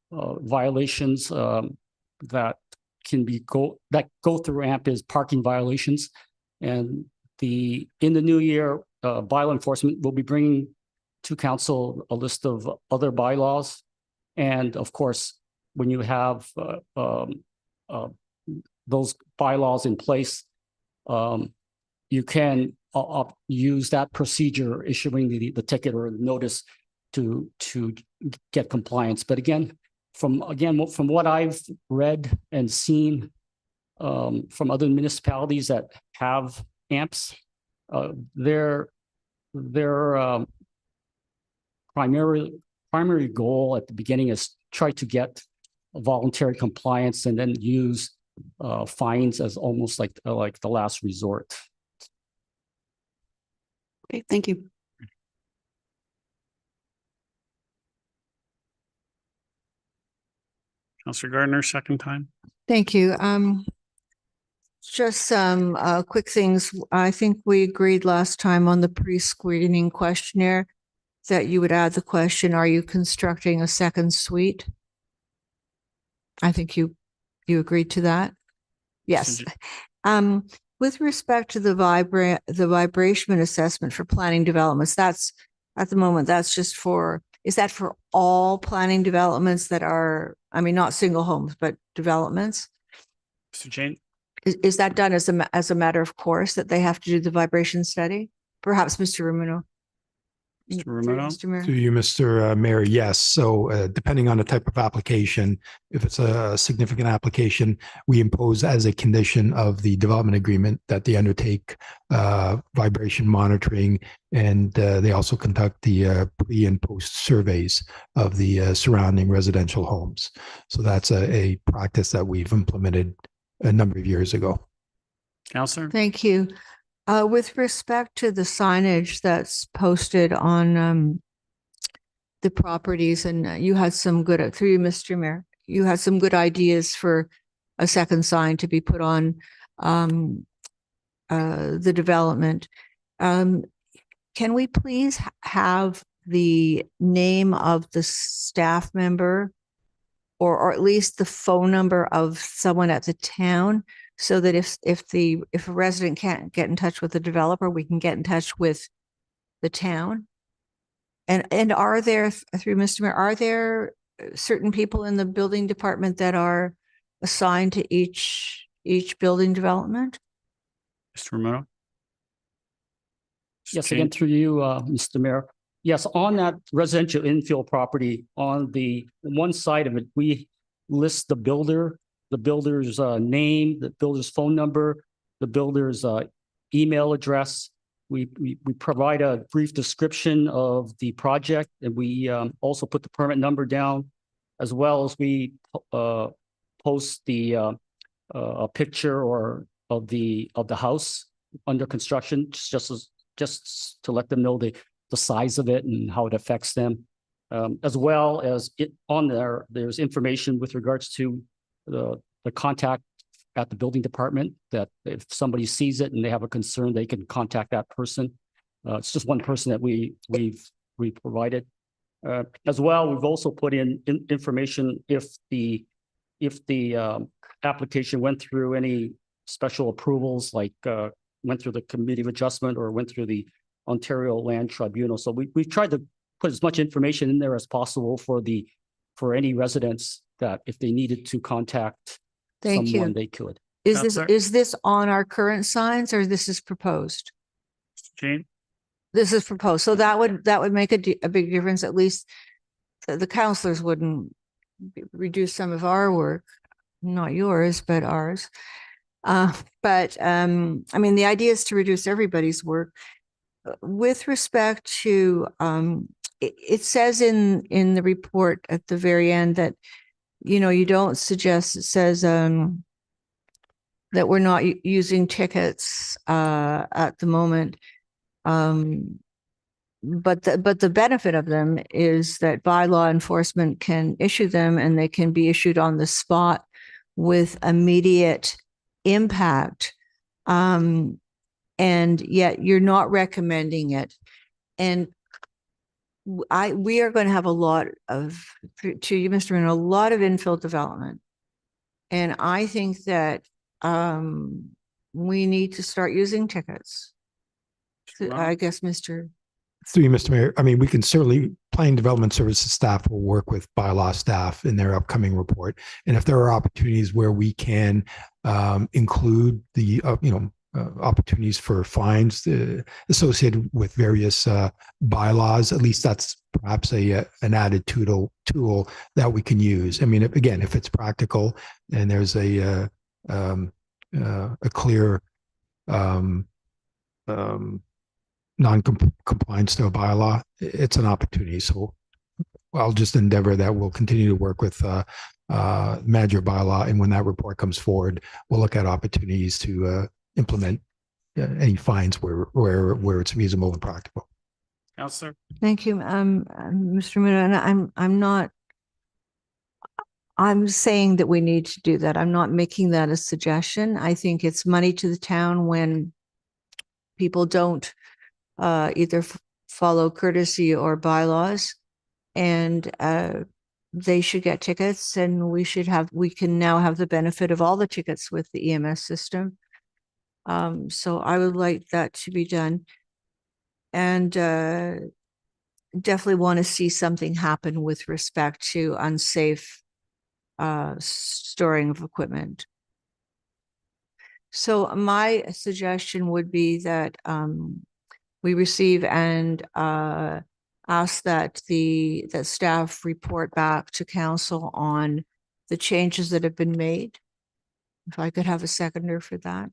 violations that can be go through AMP is parking violations, and in the new year, bylaw enforcement will be bringing to council a list of other bylaws, and of course, when you have those bylaws in place, you can use that procedure, issuing the ticket or the notice to get compliance. But again, from what I've read and seen from other municipalities that have AMPs, their primary goal at the beginning is try to get voluntary compliance and then use fines as almost like the last resort. Okay, thank you. Councillor Gardner, second time. Thank you. Just some quick things. I think we agreed last time on the pre-screening questionnaire that you would add the question, are you constructing a second suite? I think you agreed to that. Yes. With respect to the vibration assessment for planning developments, that's at the moment, that's just for, is that for all planning developments that are, I mean, not single homes, but developments? Mr. Jane? Is that done as a matter of course that they have to do the vibration study? Perhaps Mr. Ramuno. Mr. Ramuno? Mr. Mayor. To you, Mr. Mayor, yes. So depending on the type of application, if it's a significant application, we impose as a condition of the development agreement that they undertake vibration monitoring, and they also conduct the pre and post surveys of the surrounding residential homes. So that's a practice that we've implemented a number of years ago. Councillor? Thank you. With respect to the signage that's posted on the properties, and you had some good, through you, Mr. Mayor, you had some good ideas for a second sign to be put on the development. Can we please have the name of the staff member or at least the phone number of someone at the town, so that if a resident can't get in touch with the developer, we can get in touch with the town? And are there, through Mr. Mayor, are there certain people in the building department that are assigned to each building development? Mr. Ramuno? Yes, Jane? again, through you, Mr. Mayor. Yes, on that residential infill property, on the one side of it, we list the builder's name, the builder's phone number, the builder's email address. We provide a brief description of the project, and we also put the permit number down, as well as we post a picture of the house under construction, just to let them know the size of it and how it affects them, as well as there's information with regards to the contact at the building department, that if somebody sees it and they have a concern, they can contact that person. It's just one person that we provided. As well, we've also put in information if the application went through any special approvals, like went through the Committee of Adjustment or went through the Ontario Land Tribunal. So we've tried to put as much information in there as possible for any residents, that if they needed to contact someone, they could. Counselor? is this on our current signs or this is proposed? Jane? This is proposed. So that would make a big difference. At least the counselors wouldn't reduce some of our work, not yours, but ours. I mean, the idea is to reduce everybody's work. With respect to, it says in the report at the very end that, you know, you don't suggest, it says, that we're not using tickets, at the moment. But the benefit of them is that bylaw enforcement can issue them and they can be issued on the spot with immediate impact. And yet you're not recommending it. And we are going to have a lot of, to you, Mr. Moon, a lot of infill development. And I think that we need to start using tickets. I guess, Mr. Through you, Mr. Mayor, I mean, we can certainly, Planning Development Services staff will work with bylaw staff in their upcoming report. And if there are opportunities where we can include the, opportunities for fines associated with various bylaws, at least that's perhaps an added tool that we can use. I mean, again, if it's practical and there's a clear non-compliance to a bylaw, it's an opportunity. So I'll just endeavor that we'll continue to work with manager bylaw, and when that report comes forward, we'll look at opportunities to implement any fines where it's reasonable and practical. Counselor? Thank you, Mr. Muno. And I'm saying that we need to do that. I'm not making that a suggestion. I think it's money to the town when people don't either follow courtesy or bylaws, and they should get tickets, and we can now have the benefit of all the tickets with the EMS system. So I would like that to be done. And definitely want to see something happen with respect to unsafe storing of equipment. So my suggestion would be that we receive and ask that that staff report back to council on the changes that have been made. If I could have a seconder for that.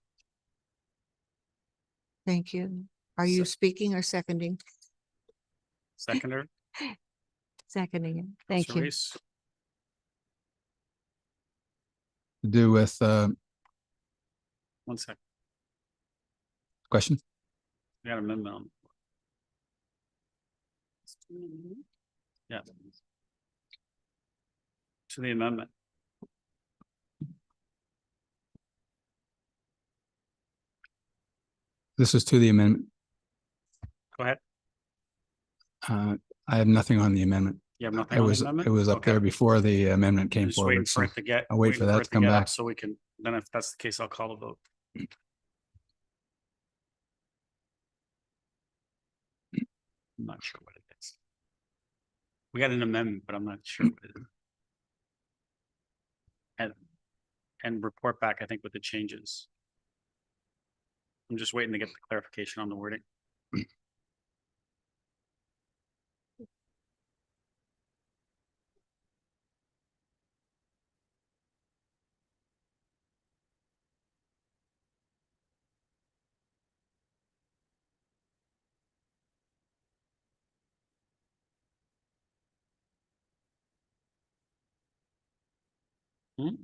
Thank you. Are you speaking or seconding? Seconder? Seconding it. Thank you. Cerise? To do with 1 second. question? We got an amendment on. Yeah. To the amendment. This is to the amendment. Go ahead. I have nothing on the amendment. You have nothing on the amendment? It was up Okay. there before the amendment came Just waiting forward. for So it to get. I'll wait for waiting that it to come get up back. So we can, then if that's the case, I'll call a vote. I'm not sure what it is. We got an amendment, but I'm not sure what it is. And report back, I think, with the changes. I'm just waiting to get the clarification on the wording. Hmm?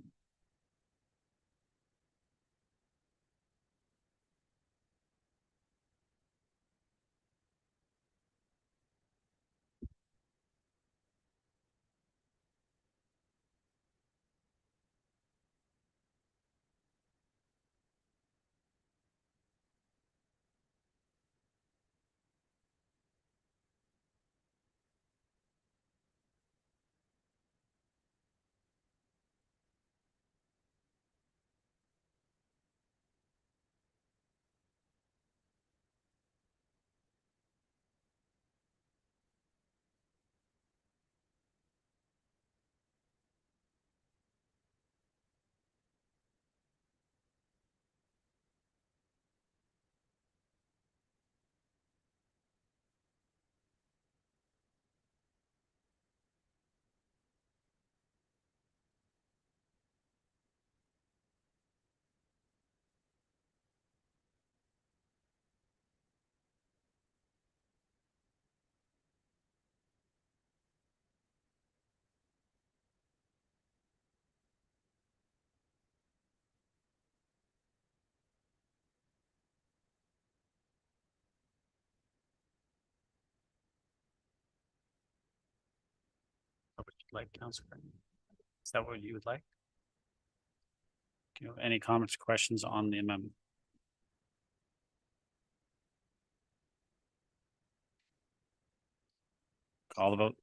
Like, Councillor? Is that what you would like? Do you have any comments or questions on the amendment? Call the vote.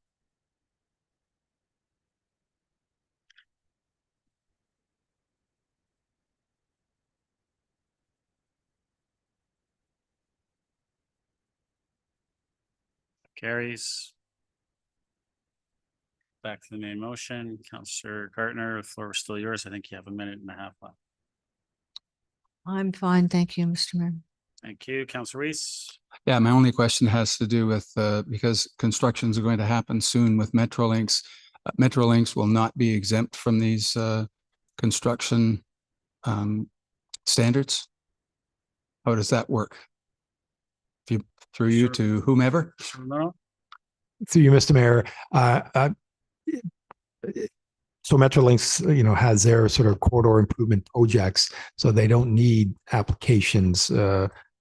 Carries. Back to the main motion. Councillor Gartner, the floor is still yours. I think you have a minute and a half left. I'm fine. Thank you, Mr. Mayor. Thank you, Councillor Weese. Yeah, my only question has to do with, because constructions are going to happen soon with Metrolinx. Metrolinx will not be exempt from these construction standards. How does that work? Through you Sure. to whomever? No? Through you, Mr. Mayor, so Metrolinx, has their sort of corridor improvement projects, so they don't need applications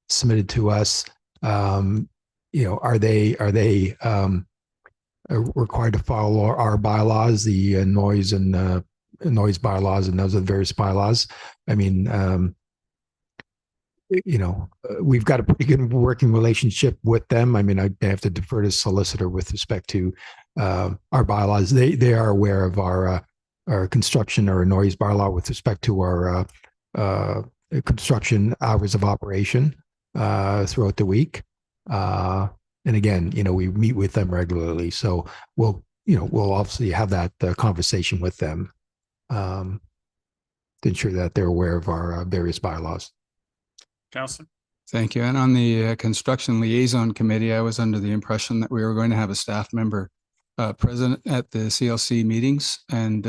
submitted to us. Are they required to follow our bylaws, the noise and noise bylaws, and those are the various bylaws? I mean, we've got a pretty good working relationship with them. I mean, I have to defer to solicitor with respect to our bylaws. They are aware of our construction or noise bylaw with respect to our construction hours of operation throughout the week. And again, we meet with them regularly, so we'll obviously have that conversation with them to ensure that they're aware of our various bylaws. Councillor? Thank you. And on the construction liaison committee, I was under the impression that we were going to have a staff member present at the CLC meetings. And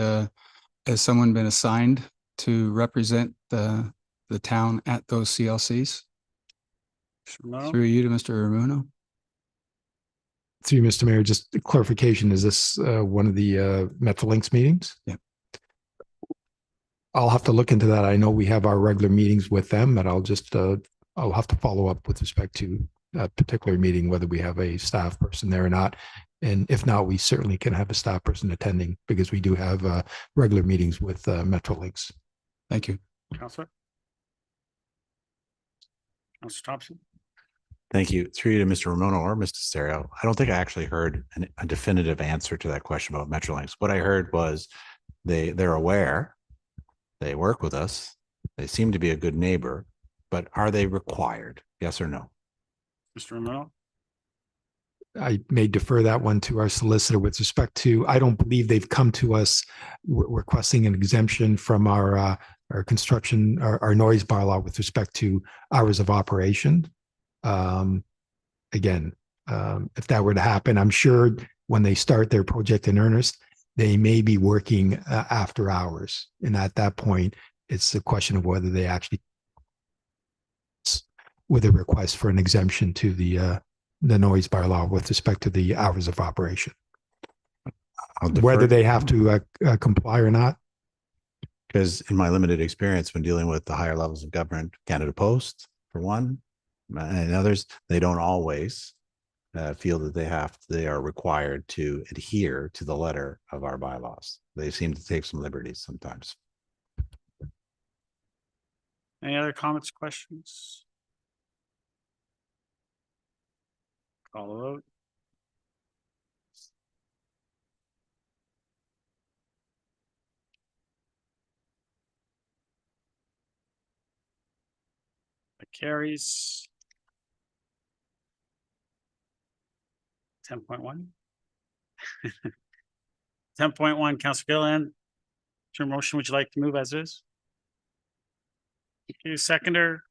has someone been assigned to represent the town at those CLCs? Through you to Mr. Ramuno. Through you, Mr. Mayor, just clarification, is this one of the Metrolinx meetings? Yeah. I'll have to look into that. I know we have our regular meetings with them, but I'll have to follow up with respect to that particular meeting, whether we have a staff person there or not. And if not, we certainly can have a staff person attending, because we do have regular meetings with Metrolinx. Thank you. Councillor? Councillor Thompson? Thank you. Through you to Mr. Ramono or Mr. Stereo. I don't think I actually heard a definitive answer to that question about Metrolinx. What I heard was they're aware, they work with us, they seem to be a good neighbor, but are they required? Yes or no? Mr. Ramuno? I may defer that one to our solicitor with respect to, I don't believe they've come to us requesting an exemption from our construction, our noise bylaw with respect to hours of operation. Again, if that were to happen, I'm sure when they start their project in earnest, they may be working after hours. And at that point, it's a question of whether they actually with a request for an exemption to the noise bylaw with respect to the hours of operation. Whether they have to comply or not. Because in my limited experience when dealing with the higher levels of government, Canada Post, for one, and others, they don't always feel that they are required to adhere to the letter of our bylaws. They seem to take some liberties sometimes. Any other comments, questions? Call the vote. That carries. 10.1. 10.1, Councillor Gilliland. Is your motion, would you like to move as is? Okay, seconder.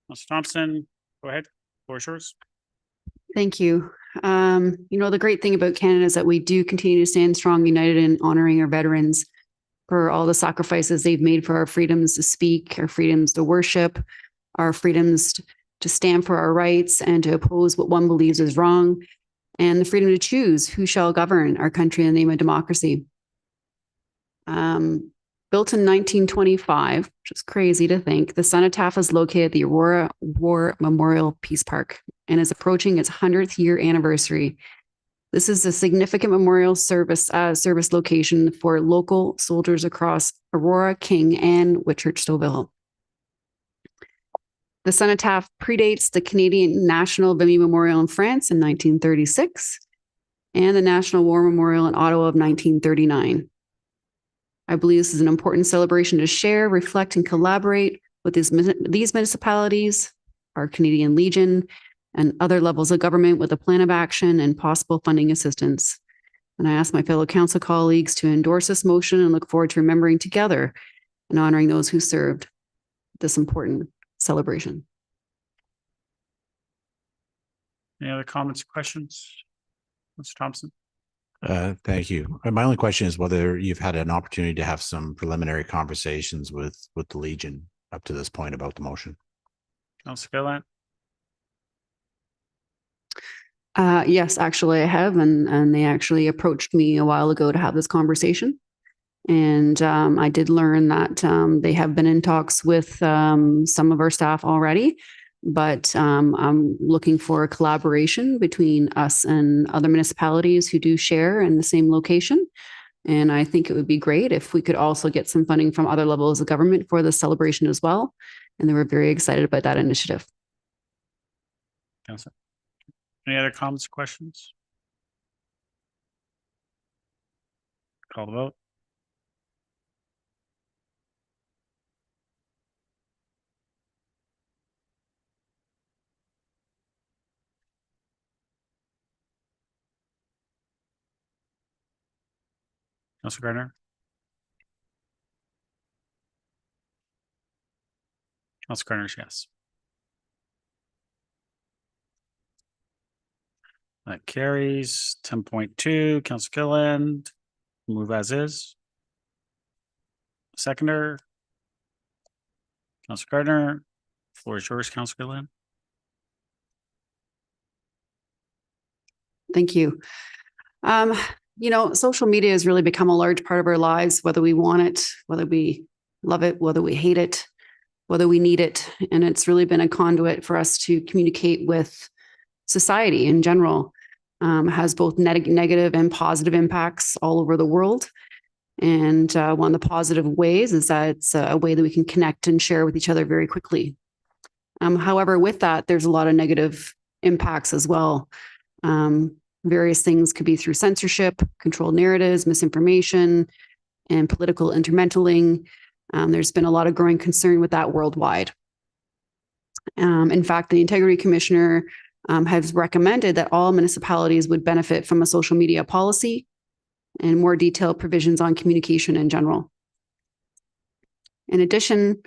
Councillor Thompson, go ahead. Floor is yours. Thank you. The great thing about Canada is that we do continue to stand strong, united in honoring our veterans for all the sacrifices they've made for our freedoms to speak, our freedoms to worship, our freedoms to stand for our rights and to oppose what one believes is wrong, and the freedom to choose who shall govern our country in the name of democracy. Built in 1925, which is crazy to think, the Cenotaph is located at the Aurora War Memorial Peace Park and is approaching its 100th year anniversary. This is a significant memorial service location for local soldiers across Aurora, King, and Whitchurch-Stouffville. The cenotaph predates the Canadian National Vimy Memorial in France in 1936 and the National War Memorial in Ottawa of 1939. I believe this is an important celebration to share, reflect, and collaborate with these municipalities, our Canadian Legion, and other levels of government with a plan of action and possible funding assistance. And I ask my fellow council colleagues to endorse this motion and look forward to remembering together and honoring those who served this important celebration. Any other comments or questions? Mr. Thompson? Thank you. My only question is whether you've had an opportunity to have some preliminary conversations with the Legion up to this point about the motion. Councillor Gilliland? Yes, actually I have, and they actually approached me a while ago to have this conversation. And I did learn that they have been in talks with some of our staff already, but I'm looking for a collaboration between us and other municipalities who do share in the same location. And I think it would be great if we could also get some funding from other levels of government for the celebration as well. And they were very excited about that initiative. Councillor? Any other comments or questions? Call the vote. Councillor Gardner? Councillor Gardner, yes. That carries. 10.2, Councillor Gilliland, move as is. Seconder. Councillor Gardner, floor is yours, Councillor Gilliland. Thank you. You know, social media has really become a large part of our lives, whether we want it, whether we love it, whether we hate it, whether we need it. And it's really been a conduit for us to communicate with society in general. Has both negative and positive impacts all over the world. And one of the positive ways is that it's a way that we can connect and share with each other very quickly. However, with that, there's a lot of negative impacts as well. Various things could be through censorship, controlled narratives, misinformation, and political intermeddling. There's been a lot of growing concern with that worldwide. In fact, the Integrity Commissioner has recommended that all municipalities would benefit from a social media policy and more detailed provisions on communication in general. In addition,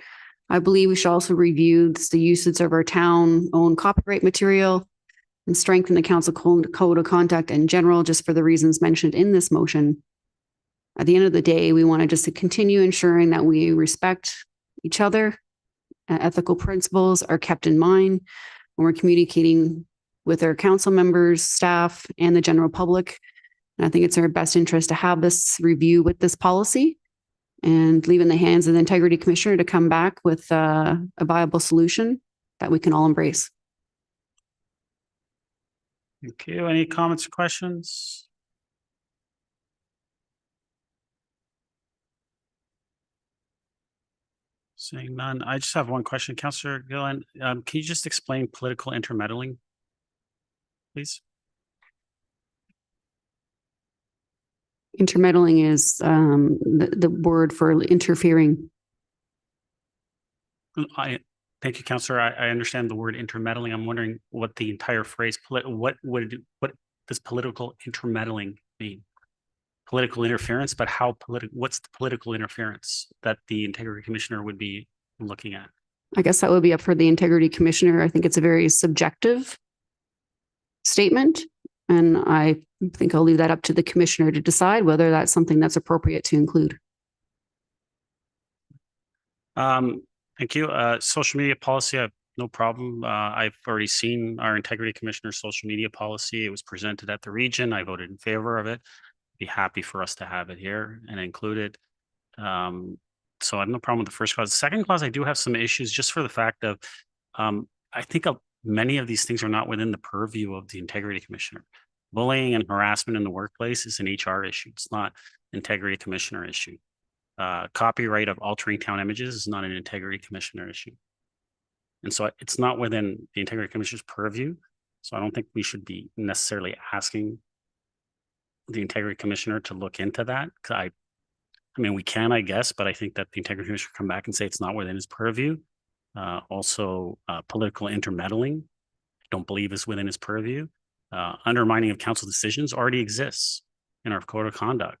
I believe we should also review the usage of our town-owned copyright material and strengthen the council code of conduct in general, just for the reasons mentioned in this motion. At the end of the day, we want to just continue ensuring that we respect each other, ethical principles are kept in mind when we're communicating with our council members, staff, and the general public. And I think it's in our best interest to have this review with this policy and leave in the hands of the Integrity Commissioner to come back with a viable solution that we can all embrace. Thank you. Any comments or questions? Seeing none, I just have one question. Councillor Gilliland, can you just explain political intermeddling, please? Intermeddling is the word for interfering. Thank you, Councillor. I understand the word intermeddling. I'm wondering what the entire phrase, what does political intermeddling mean? Political interference, but how what's the political interference that the Integrity Commissioner would be looking at? I guess that would be up for the Integrity Commissioner. I think it's a very subjective statement, and I think I'll leave that up to the Commissioner to decide whether that's something that's appropriate to include. Thank you. Social media policy, I have no problem. I've already seen our Integrity Commissioner's social media policy. It was presented at the region. I voted in favor of it. Be happy for us to have it here and include it. So I have no problem with the first clause. The second clause, I do have some issues just for the fact of, I think many of these things are not within the purview of the Integrity Commissioner. Bullying and harassment in the workplace is an HR issue. It's not integrity commissioner issue. Copyright of altering town images is not an integrity commissioner issue. And so it's not within the integrity commissioner's purview. So I don't think we should be necessarily asking the integrity commissioner to look into that. I mean, we can, I guess, but I think that the integrity commissioner come back and say it's not within his purview. Also, political intermeddling, I don't believe is within his purview. Undermining of council decisions already exists in our code of conduct.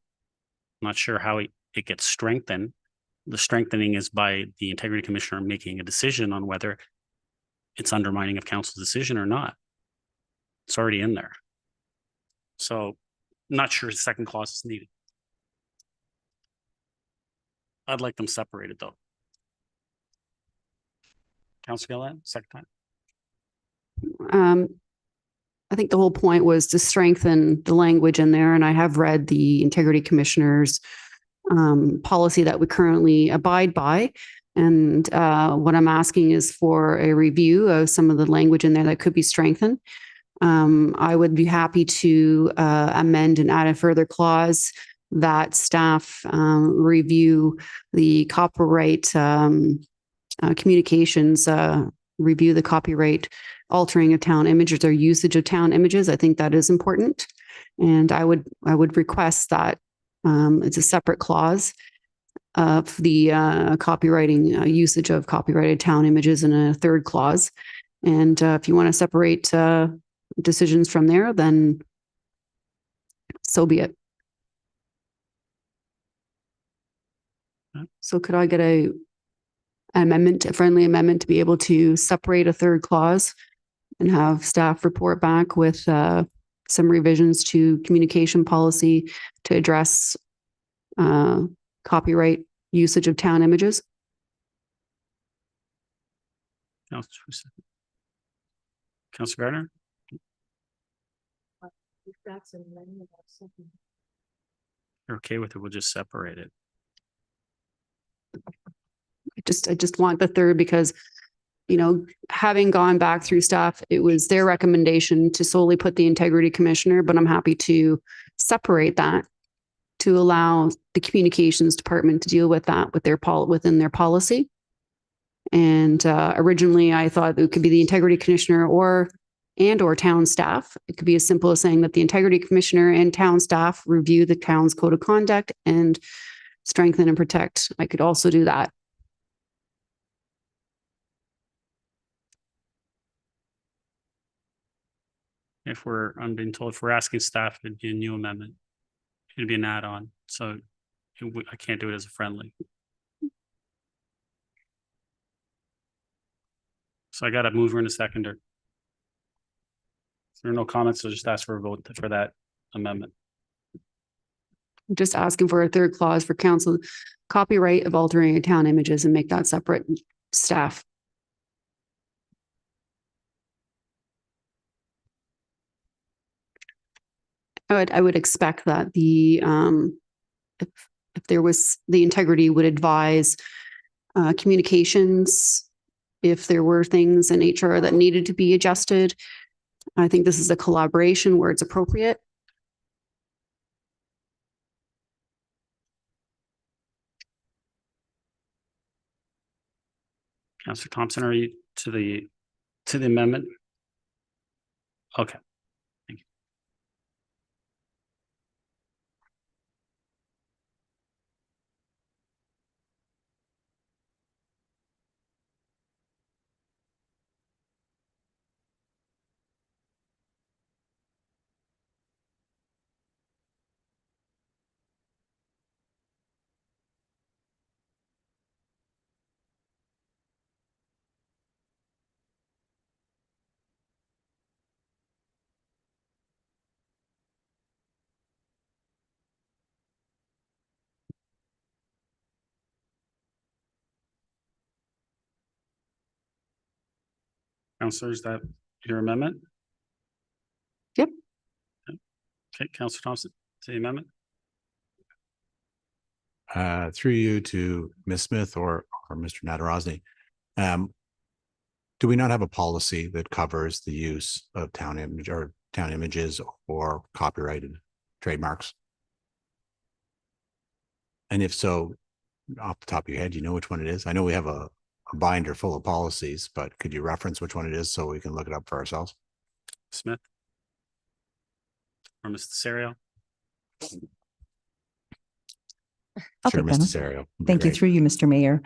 I'm not sure how it gets strengthened. The strengthening is by the integrity commissioner making a decision on whether it's undermining of council's decision or not. It's already in there. So I'm not sure the second clause is needed. I'd like them separated though. Councillor Gilliland, second time. I think the whole point was to strengthen the language in there, and I have read the integrity commissioner's policy that we currently abide by. And what I'm asking is for a review of some of the language in there that could be strengthened. I would be happy to amend and add a further clause that staff review the copyright communications, review the copyright altering of town images or usage of town images. I think that is important. And I would request that it's a separate clause of the copywriting usage of copyrighted town images in a third clause. And if you want to separate decisions from there, then so be it. So could I get an amendment, a friendly amendment to be able to separate a third clause and have staff report back with some revisions to communication policy to address copyright usage of town images? Councillor Gardner? You're okay with it, we'll just separate it. I just want the third because, you know, having gone back through staff, it was their recommendation to solely put the integrity commissioner, but I'm happy to separate that to allow the communications department to deal with that with their within their policy. And originally I thought it could be the integrity commissioner or town staff. It could be as simple as saying that the integrity commissioner and town staff review the town's code of conduct and strengthen and protect. I could also do that. I'm being told if we're asking staff, it'd be a new amendment. It'd be an add-on. So I can't do it as a friendly. So I got a mover and a seconder. If there are no comments, so just ask for a vote for that amendment. I'm just asking for a third clause for council copyright of altering town images and make that separate staff. I would expect that the if there was the integrity would advise communications if there were things in HR that needed to be adjusted. I think this is a collaboration where it's appropriate. Councillor Thompson, are you to the amendment? Okay. Thank you. Councillor, is that your amendment? Yep. Okay, Councillor Thompson, to the amendment. Through you to Ms. Smith or Mr. Nadarozny. Do we not have a policy that covers the use of town image or town images or copyrighted trademarks? And if so, off the top of your head, you know which one it is? I know we have a binder full of policies, but could you reference which one it is so we can look it up for ourselves? Smith? Or Mr. Serio? I'll Sure, take that Mr. one. Serio. Thank you through you, Mr. Mayor.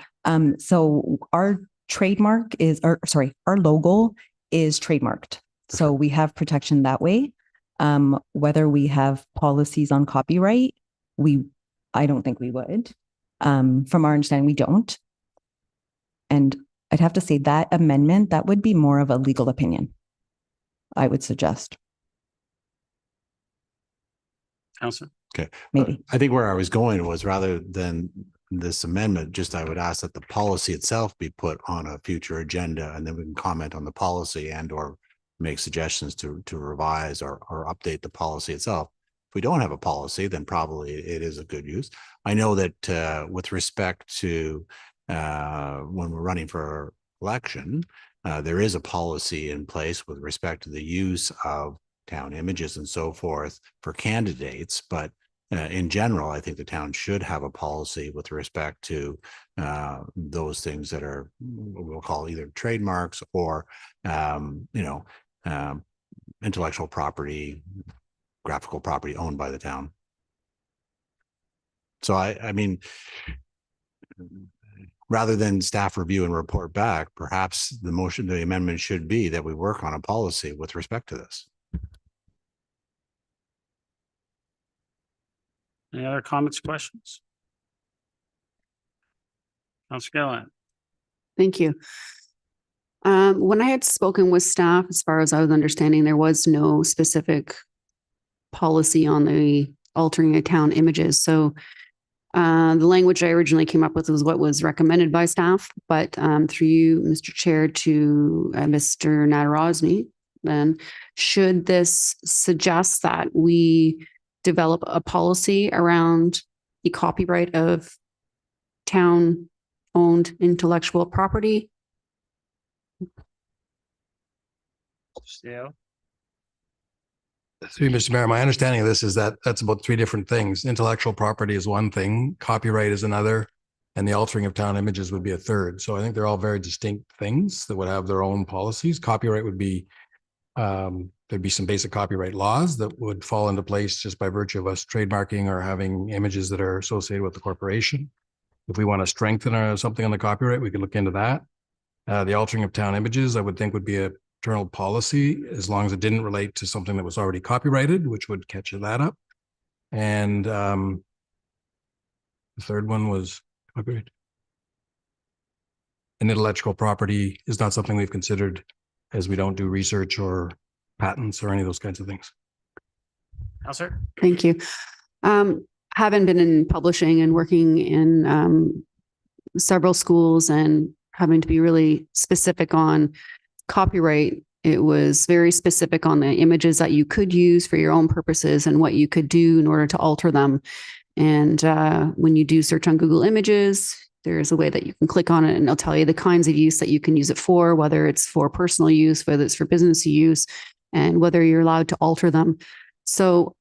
So our trademark is, or sorry, our logo is trademarked. So we have protection that way. Whether we have policies on copyright, I don't think we would. From our understanding, we don't. And I'd have to say that amendment, that would be more of a legal opinion, I would suggest. Councillor? Okay. Maybe. I think where I was going was rather than this amendment, just I would ask that the policy itself be put on a future agenda, and then we can comment on the policy and or make suggestions to revise or update the policy itself. If we don't have a policy, then probably it is a good use. I know that with respect to when we're running for election, there is a policy in place with respect to the use of town images and so forth for candidates, but in general, I think the town should have a policy with respect to those things that are, we'll call either trademarks or, intellectual property, graphical property owned by the town. So I mean, rather than staff review and report back, perhaps the amendment should be that we work on a policy with respect to this. Any other comments, questions? Councillor Gilliland? Thank you. When I had spoken with staff, as far as I was understanding, there was no specific policy on the altering of town images. So the language I originally came up with was what was recommended by staff, but through you, Mr. Chair, to Mr. Natarozny, then should this suggest that we develop a policy around the copyright of town-owned intellectual property? Yeah. Through you, Mr. Mayor, my understanding of this is that that's about three different things. Intellectual property is one thing, copyright is another, and the altering of town images would be a third. So I think they're all very distinct things that would have their own policies. Copyright would be, there'd be some basic copyright laws that would fall into place just by virtue of us trademarking or having images that are associated with the corporation. If we want to strengthen something on the copyright, we could look into that. The altering of town images, I would think would be a internal policy, as long as it didn't relate to something that was already copyrighted, which would catch that up. And the third one was copyright. And intellectual property is not something we've considered, as we don't do research or patents or any of those kinds of things. Councillor? Thank you. Having been in publishing and working in several schools and having to be really specific on copyright, it was very specific on the images that you could use for your own purposes and what you could do in order to alter them. And when you do search on Google Images, there's a way that you can click on it and it'll tell you the kinds of use that you can use it for, whether it's for personal use, whether it's for business use, and whether you're allowed to alter them. So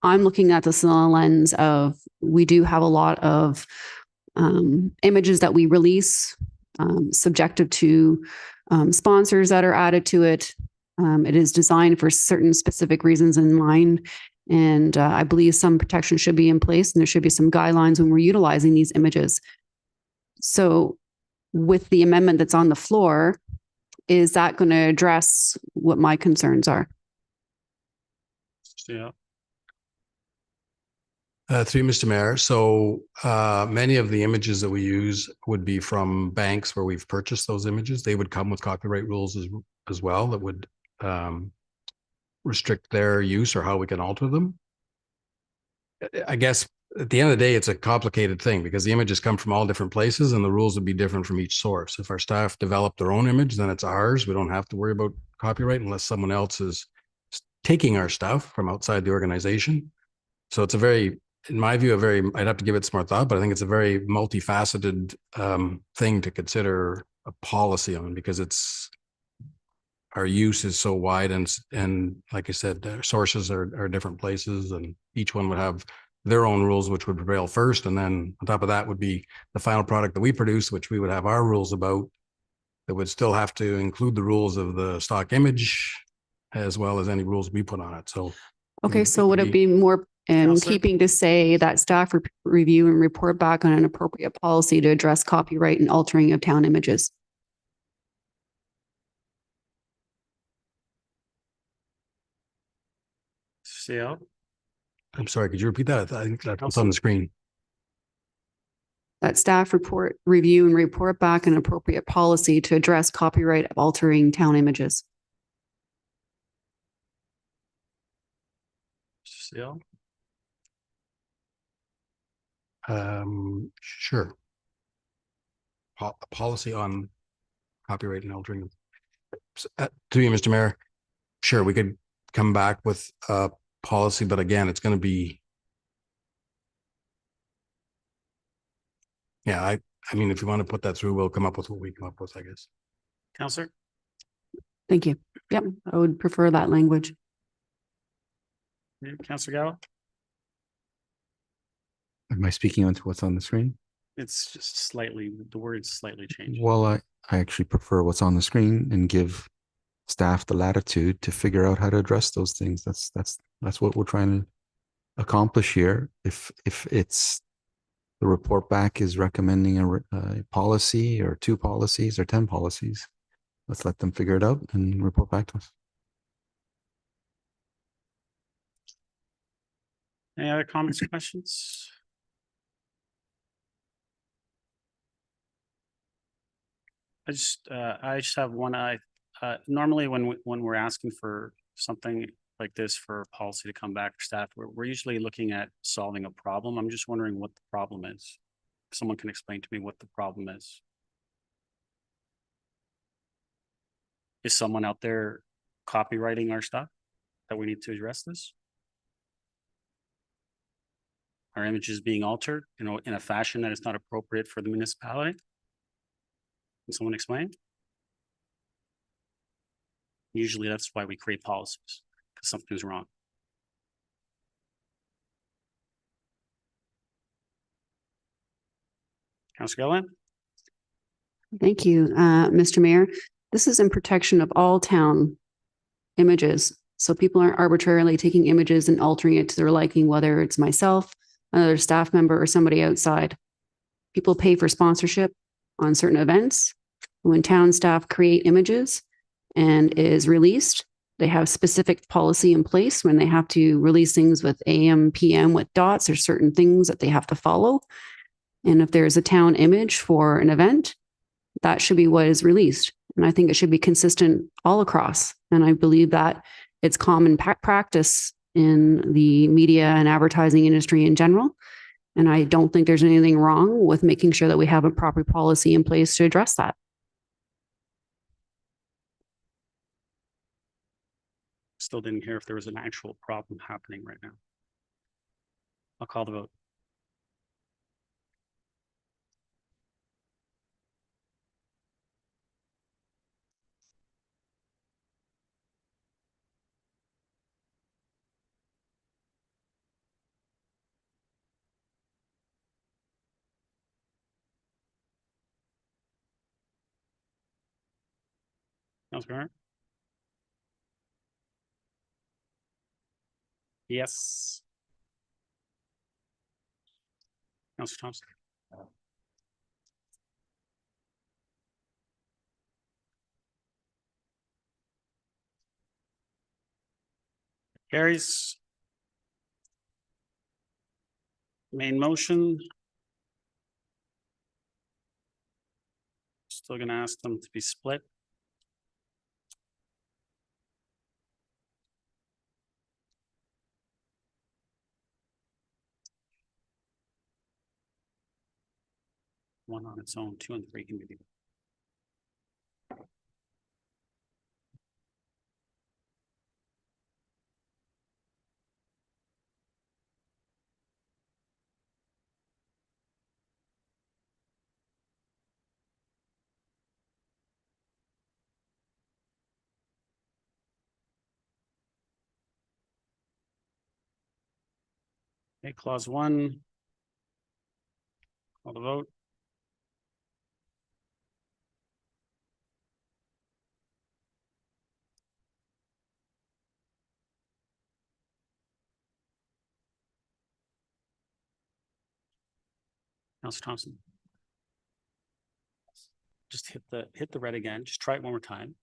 I'm looking at this in a lens of, we do have a lot of images that we release subjective to sponsors that are added to it. It is designed for certain specific reasons in mind. And I believe some protection should be in place and there should be some guidelines when we're utilizing these images. So with the amendment that's on the floor, is that going to address what my concerns are? Yeah. Through Mr. Mayor, so many of the images that we use would be from banks where we've purchased those images. They would come with copyright rules as well that would restrict their use or how we can alter them. I guess at the end of the day, it's a complicated thing because the images come from all different places and the rules would be different from each source. If our staff develop their own image, then it's ours. We don't have to worry about copyright unless someone else is taking our stuff from outside the organization. So it's a very, in my view, I'd have to give it some more thought, but I think it's a very multifaceted thing to consider a policy on, because it's our use is so wide and like I said, the sources are different places and each one would have their own rules, which would prevail first. And then on top of that would be the final product that we produce, which we would have our rules about that would still have to include the rules of the stock image as well as any rules we put on it. So. Okay, so would it be more in Counselor? keeping to say that staff review and report back on an appropriate policy to address copyright and altering of town images? CL? I'm sorry, could you repeat that? I think that's on the screen. That staff review and report back an appropriate policy to address copyright of altering town images. CL? Sure. Policy on copyright and altering. To you, Mr. Mayor, sure, we could come back with a policy, but again, it's going to be. Yeah, I mean, if you want to put that through, we'll come up with what we come up with, I guess. Counselor? Thank you. Yep, I would prefer that language. Counselor Gallo? Am I speaking onto what's on the screen? It's just slightly, the words slightly changed. Well, I actually prefer what's on the screen and give staff the latitude to figure out how to address those things. That's what we're trying to accomplish here. If it's the report back is recommending a policy or 2 policies or 10 policies, let's let them figure it out and report back to us. Any other comments or questions? I just have one. Normally when we're asking for something like this for a policy to come back for staff, we're usually looking at solving a problem. I'm just wondering what the problem is. If someone can explain to me what the problem is. Is someone out there copywriting our stuff that we need to address this? Our images being altered, in a fashion that is not appropriate for the municipality? Can someone explain? Usually that's why we create policies, because something's wrong. Councillor Gilliland? Thank you, Mr. Mayor. This is in protection of all town images. So people aren't arbitrarily taking images and altering it to their liking, whether it's myself, another staff member, or somebody outside. People pay for sponsorship on certain events. When town staff create images and is released, they have specific policy in place when they have to release things with AM, PM with dots. There's certain things that they have to follow. And if there's a town image for an event, that should be what is released. And I think it should be consistent all across. And I believe that it's common practice in the media and advertising industry in general. And I don't think there's anything wrong with making sure that we have a proper policy in place to address that. Still didn't hear if there was an actual problem happening right now. I'll call the vote. Councillor Bernard? Yes. Councillor Thompson? Carries. Main motion. Still gonna ask them to be split. One on its own, 2 and 3 can be. Okay, clause 1. Call the vote. Councillor Thompson. Just hit the red again. Just try it one more time.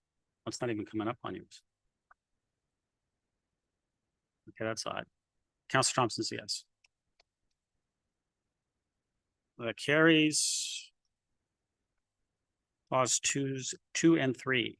It's not even coming up on you. Okay, that's odd. Councillor Thompson's yes. That carries. Clause 2 and 3.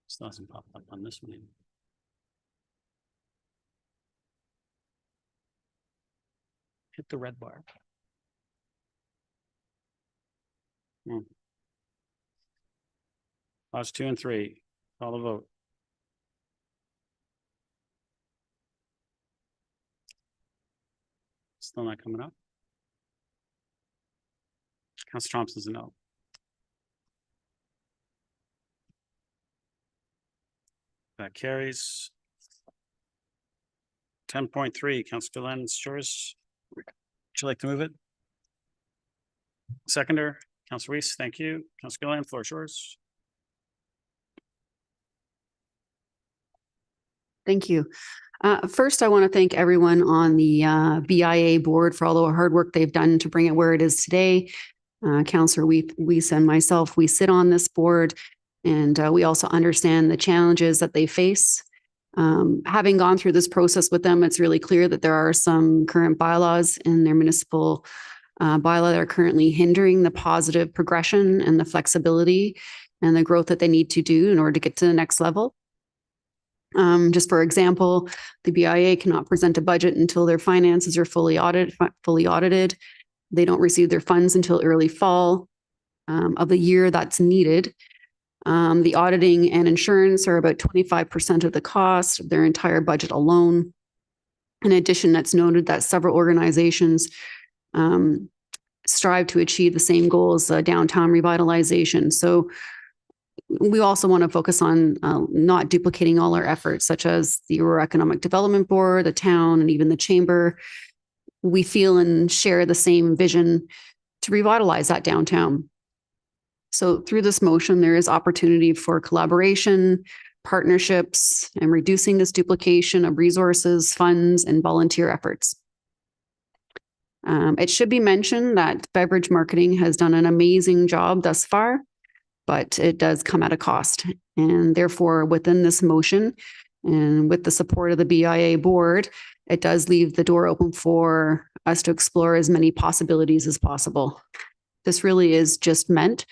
Still hasn't popped up on this one. Hit the red bar. Clause 2 and 3. Call the vote. Still not coming up. Councillor Thompson's a no. That carries. 10.3, Councillor Gilliland, it's yours. Would you like to move it? Seconder, Councillor Weese, thank you. Councillor Gilliland, floor is yours. Thank you. First, I want to thank everyone on the BIA board for all the hard work they've done to bring it where it is today. Councillor Weese and myself, we sit on this board, and we also understand the challenges that they face. Having gone through this process with them, it's really clear that there are some current bylaws in their municipal bylaw that are currently hindering the positive progression and the flexibility and the growth that they need to do in order to get to the next level. Just for example, the BIA cannot present a budget until their finances are fully audited. They don't receive their funds until early fall of the year that's needed. The auditing and insurance are about 25% of the cost of their entire budget alone. In addition, it's noted that several organizations strive to achieve the same goals, downtown revitalization. So we also want to focus on not duplicating all our efforts, such as the Aurora Economic Development Board, the town, and even the chamber. We feel and share the same vision to revitalize that downtown. So through this motion, there is opportunity for collaboration, partnerships, and reducing this duplication of resources, funds, and volunteer efforts. It should be mentioned that beverage marketing has done an amazing job thus far, but it does come at a cost. And therefore, within this motion and with the support of the BIA board, it does leave the door open for us to explore as many possibilities as possible. This really is just meant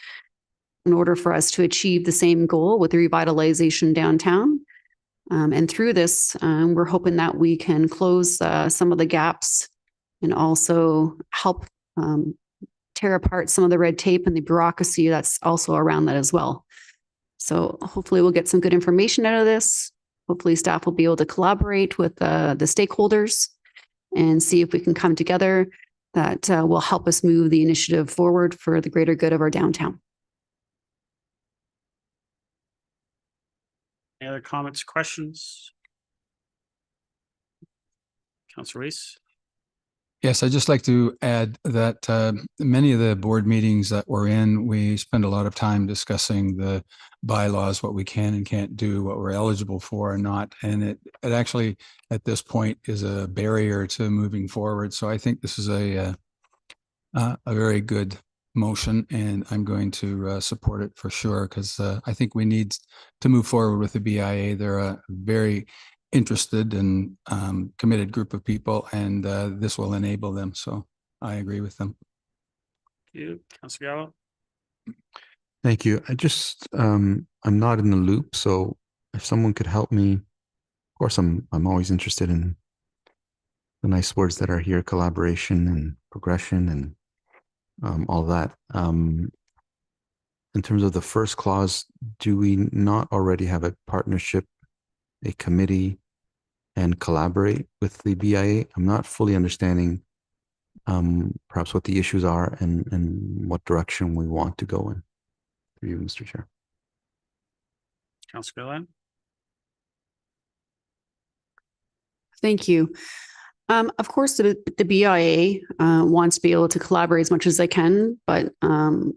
in order for us to achieve the same goal with the revitalization downtown. And through this, we're hoping that we can close some of the gaps and also help tear apart some of the red tape and the bureaucracy that's also around that as well. So hopefully we'll get some good information out of this. Hopefully staff will be able to collaborate with the stakeholders and see if we can come together that will help us move the initiative forward for the greater good of our downtown. Any other comments, questions? Councillor Weese. Yes, I'd just like to add that many of the board meetings that we're in, we spend a lot of time discussing the bylaws, what we can and can't do, what we're eligible for and not. And it actually, at this point, is a barrier to moving forward. So I think this is a very good motion, and I'm going to support it for sure, because I think we need to move forward with the BIA. They're a very interested and committed group of people, and this will enable them. So I agree with them. Thank you, Councillor Gallo. Thank you. I just, I'm not in the loop, so if someone could help me, of course, I'm always interested in the nice words that are here, collaboration and progression and all that. in terms of the first clause, do we not already have a partnership, a committee, and collaborate with the BIA? I'm not fully understanding perhaps what the issues are and what direction we want to go in. Through you, Mr. Chair. Councillor Gilliland? Thank you. Of course, the BIA wants to be able to collaborate as much as they can, but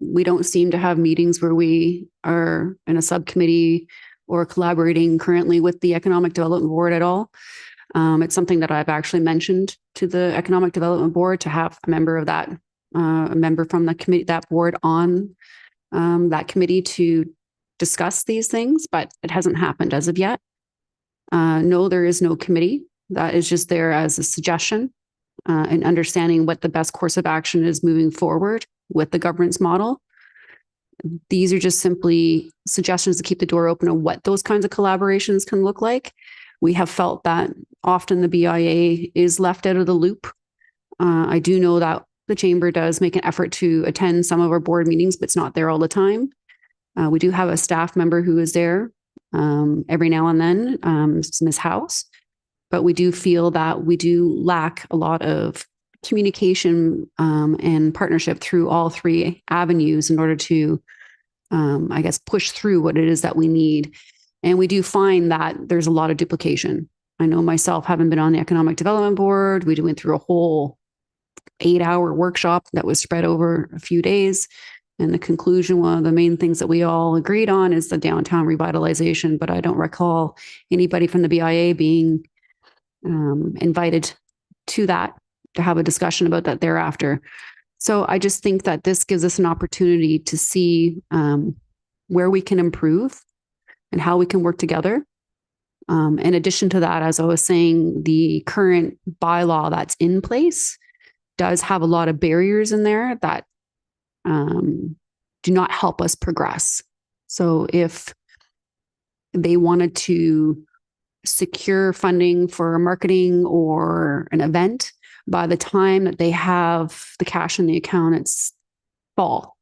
we don't seem to have meetings where we are in a subcommittee or collaborating currently with the Economic Development Board at all. It's something that I've actually mentioned to the Economic Development Board to have a member of that, a member from the committee, that board on that committee to discuss these things, but it hasn't happened as of yet. No, there is no committee. That is just there as a suggestion and understanding what the best course of action is moving forward with the governance model. These are just simply suggestions to keep the door open on what those kinds of collaborations can look like. We have felt that often the BIA is left out of the loop. I do know that the chamber does make an effort to attend some of our board meetings, but it's not there all the time. We do have a staff member who is there every now and then, Ms. House. But we do feel that we do lack a lot of communication and partnership through all three avenues in order to, I guess, push through what it is that we need. And we do find that there's a lot of duplication. I know myself, having been on the Economic Development Board, we went through a whole 8-hour workshop that was spread over a few days. And the conclusion, one of the main things that we all agreed on is the downtown revitalization. But I don't recall anybody from the BIA being invited to that to have a discussion about that thereafter. So I just think that this gives us an opportunity to see where we can improve and how we can work together. In addition to that, as I was saying, the current bylaw that's in place does have a lot of barriers in there that do not help us progress. So if they wanted to secure funding for marketing or an event, by the time that they have the cash in the account, it's fall.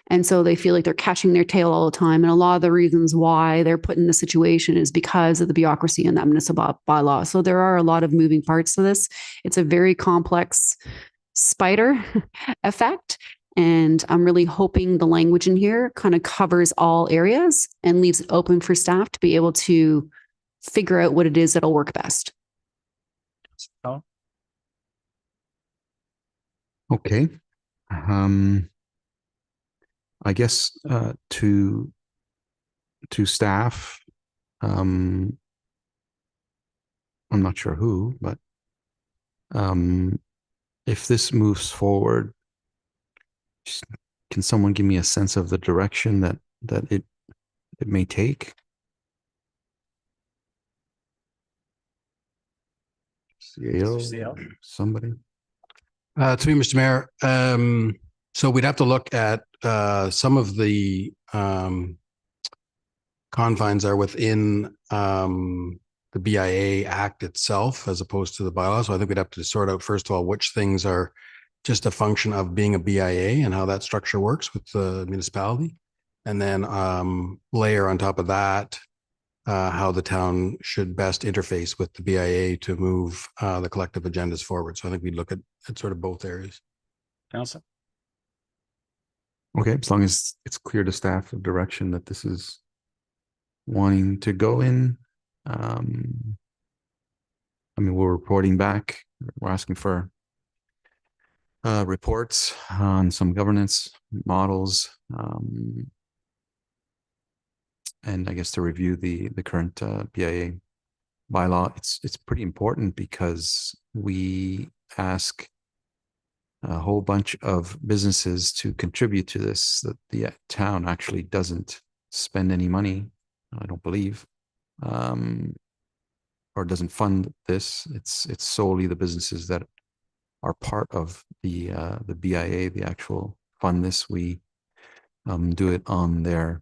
And so they feel like they're catching their tail all the time. And a lot of the reasons why they're put in this situation is because of the bureaucracy in that municipal bylaw. So there are a lot of moving parts to this. It's a very complex spider effect. And I'm really hoping the language in here kind of covers all areas and leaves it open for staff to be able to figure out what it is that'll work best. Okay. I guess to staff, I'm not sure who, but if this moves forward, can someone give me a sense of the direction that it may take? Somebody? To me, Mr. Mayor, so we'd have to look at some of the confines are within the BIA Act itself as opposed to the bylaw. So I think we'd have to sort out, first of all, which things are just a function of being a BIA and how that structure works with the municipality. And then layer on top of that, how the town should best interface with the BIA to move the collective agendas forward. So I think we'd look at sort of both areas. Councillor? Okay, as long as it's clear to staff the direction that this is wanting to go in. I mean, we're reporting back. We're asking for reports on some governance models, and I guess to review the current BIA bylaw. It's pretty important because we ask a whole bunch of businesses to contribute to this, that the town actually doesn't spend any money, I don't believe, or doesn't fund this. It's solely the businesses that are part of the BIA, the actual fund this. We do it on their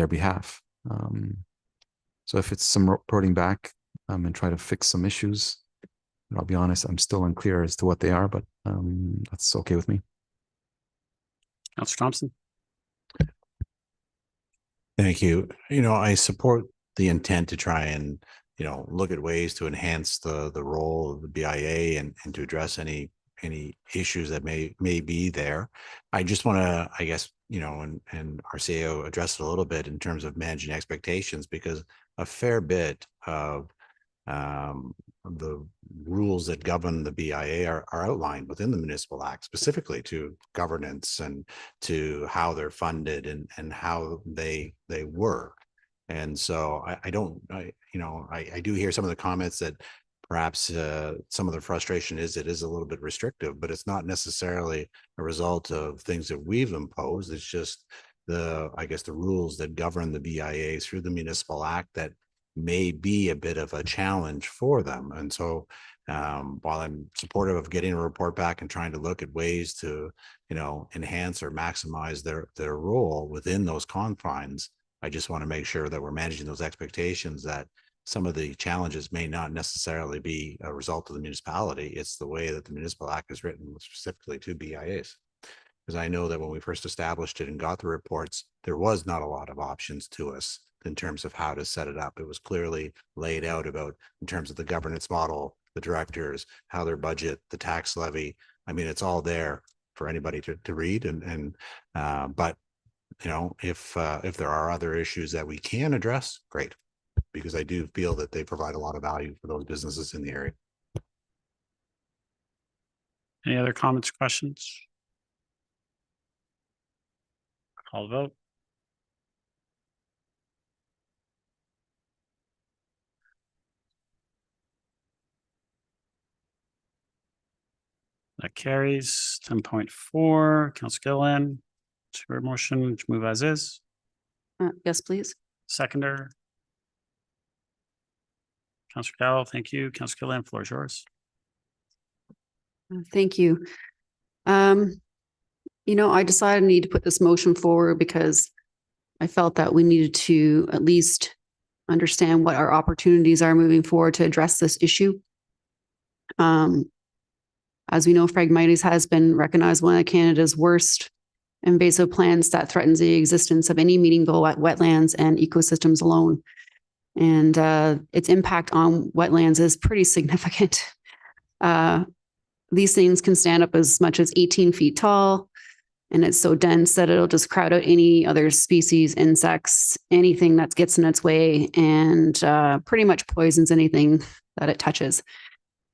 behalf. So if it's some reporting back and try to fix some issues, I'll be honest, I'm still unclear as to what they are, but that's okay with me. Councillor Thompson? Thank you. You know, I support the intent to try and, look at ways to enhance the role of the BIA and to address any issues that may be there. I just want to, I guess, and our CEO addressed it a little bit in terms of managing expectations, because a fair bit of the rules that govern the BIA are outlined within the Municipal Act, specifically to governance and to how they're funded and how they work. And so I do hear some of the comments that perhaps some of the frustration is it is a little bit restrictive, but it's not necessarily a result of things that we've imposed. It's just the rules that govern the BIA through the Municipal Act that may be a bit of a challenge for them. And so while I'm supportive of getting a report back and trying to look at ways to, enhance or maximize their role within those confines, I just want to make sure that we're managing those expectations, that some of the challenges may not necessarily be a result of the municipality. It's the way that the Municipal Act is written specifically to BIAs. Because I know that when we first established it and got the reports, there was not a lot of options to us in terms of how to set it up. It was clearly laid out about in terms of the governance model, the directors, how their budget, the tax levy. I mean, it's all there for anybody to read. But if there are other issues that we can address, great, because I do feel that they provide a lot of value for those businesses in the area. Any other comments, questions? Call the vote. That carries. 10.4, Councillor Gilliland, to your motion to move as is. Yes, please. Seconder. Councillor Gallo, thank you. Councillor Gilliland, floor is yours. Thank you. I decided I need to put this motion forward because I felt that we needed to at least understand what our opportunities are moving forward to address this issue. As we know, Phragmites has been recognized one of Canada's worst invasive plants that threatens the existence of any meaningful wetlands and ecosystems alone. And its impact on wetlands is pretty significant. These things can stand up as much as 18 feet tall, and it's so dense that it'll just crowd out any other species, insects, anything that gets in its way, and pretty much poisons anything that it touches.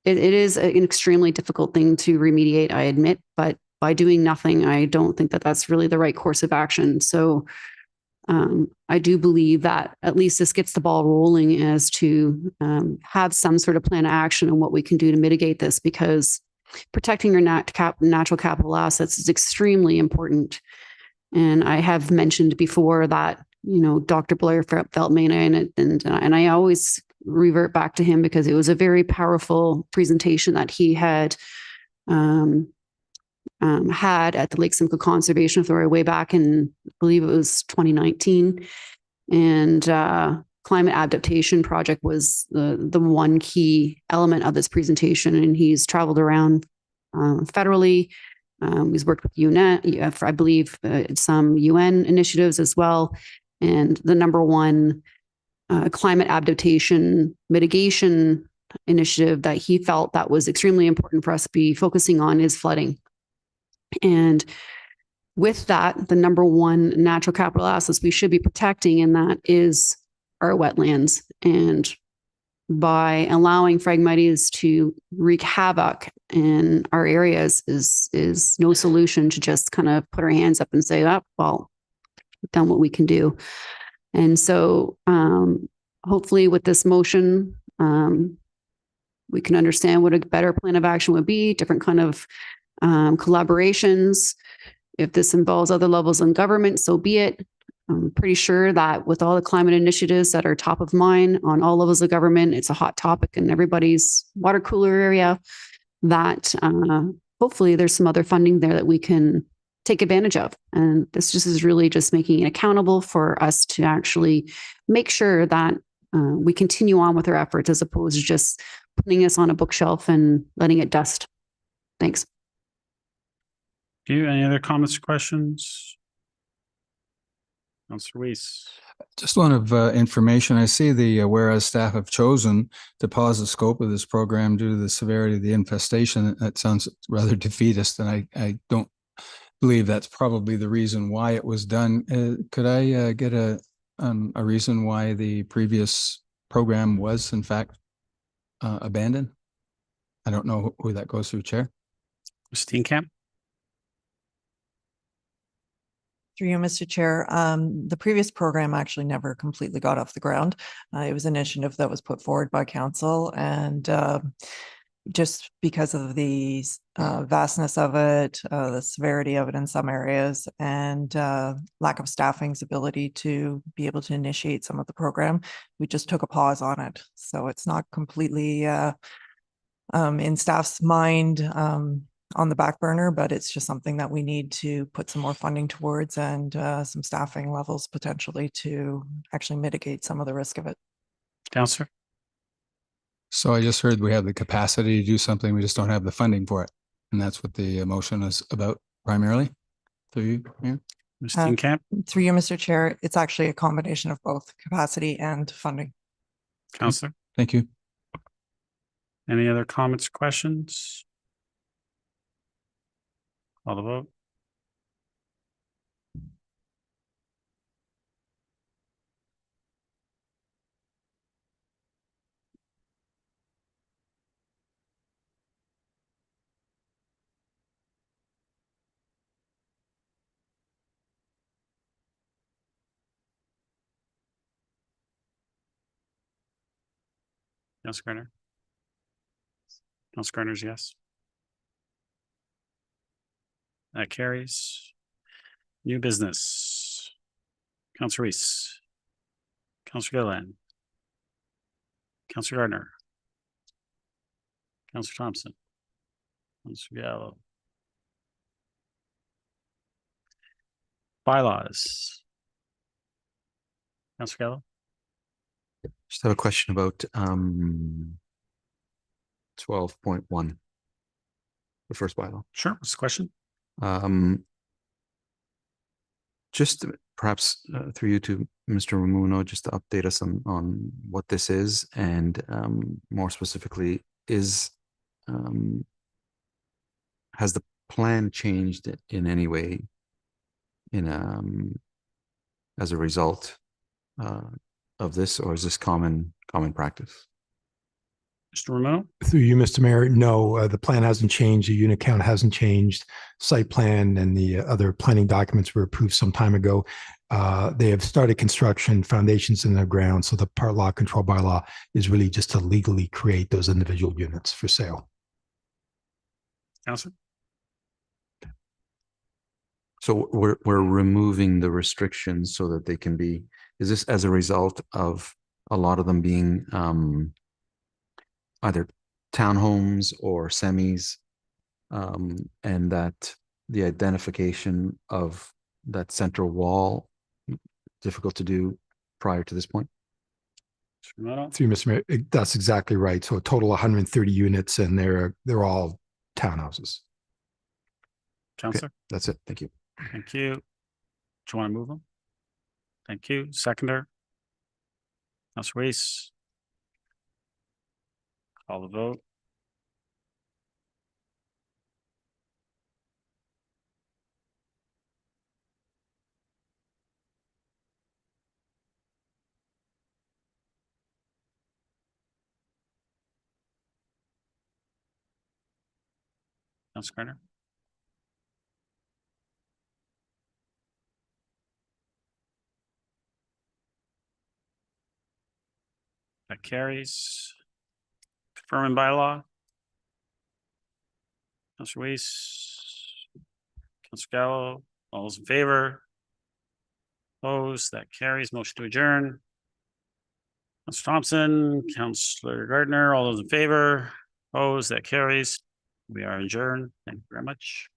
It is an extremely difficult thing to remediate, I admit, but by doing nothing, I don't think that that's really the right course of action. So I do believe that at least this gets the ball rolling as to have some sort of plan of action on what we can do to mitigate this, because protecting your natural capital assets is extremely important. And I have mentioned before that, Dr. Blair felt main, and I always revert back to him because it was a very powerful presentation that he had had at the Lake Simcoe Conservation Authority way back in, I believe it was 2019. And climate adaptation project was the one key element of this presentation. And he's traveled around federally. He's worked with UNET, I believe some UN initiatives as well. And the number one climate adaptation mitigation initiative that he felt that was extremely important for us to be focusing on is flooding. And with that, the number one natural capital assets we should be protecting, and that is our wetlands. And by allowing Phragmites to wreak havoc in our areas is no solution to just kind of put our hands up and say, oh, well, we've done what we can do. And so hopefully with this motion, we can understand what a better plan of action would be, different kind of collaborations. If this involves other levels in government, so be it. I'm pretty sure that with all the climate initiatives that are top of mind on all levels of government, it's a hot topic in everybody's water cooler area, that hopefully there's some other funding there that we can take advantage of. And this just is really just making it accountable for us to actually make sure that we continue on with our efforts, as opposed to just putting us on a bookshelf and letting it dust. Thanks. Do you any other comments or questions? Councillor Weese. Just one of information. I see the whereas staff have chosen to pause the scope of this program due to the severity of the infestation. That sounds rather defeatist, and I don't believe that's probably the reason why it was done. Could I get a reason why the previous program was in fact abandoned? I don't know who that goes through, Chair. Steenkamp? Through you, Mr. Chair, the previous program actually never completely got off the ground. It was an initiative that was put forward by council, and just because of the vastness of it, the severity of it in some areas, and lack of staffing's ability to be able to initiate some of the program, we just took a pause on it. So it's not completely in staff's mind on the back burner, but it's just something that we need to put some more funding towards and some staffing levels potentially to actually mitigate some of the risk of it. Councillor? So I just heard we have the capacity to do something. We just don't have the funding for it. And that's what the motion is about primarily. Through you, Mayor. Steenkamp? Through you, Mr. Chair, it's actually a combination of both capacity and funding. Councillor? Thank you. Any other comments or questions? Call the vote. Councillor Garner? Councillor Garner's yes. That carries. New business. Councillor Weese. Councillor Gilliland. Councillor Gardner. Councillor Thompson. Councillor Gallo. Bylaws. Councillor Gallo. Just have a question about 12.1. The first bylaw. Sure. What's the question? Just perhaps through you to Mr. Ramuno, just to update us on what this is, and more specifically, has the plan changed in any way as a result of this, or is this common practice? Mr. Ramuno? Through you, Mr. Mayor, no, the plan hasn't changed. The unit count hasn't changed. Site plan and the other planning documents were approved some time ago. They have started construction, foundations in the ground. So the part law control bylaw is really just to legally create those individual units for sale. Councillor? So we're removing the restrictions so that they can be, is this as a result of a lot of them being either townhomes or semis, and that the identification of that central wall difficult to do prior to this point? Through you, Mr. Mayor, that's exactly right. So a total of 130 units, and they're all townhouses. Councillor? Okay, that's it. Thank you. Thank you. Do you want to move them? Thank you. Seconder? Councillor Weese? Call the vote. Councillor Garner? That carries. Confirming bylaw. Councillor Weese. Councillor Gallo. All those in favor? Opposed? That carries. Motion to adjourn. Councillor Thompson, Councillor Gardner, all those in favor? Opposed? That carries. We are adjourned. Thank you very much.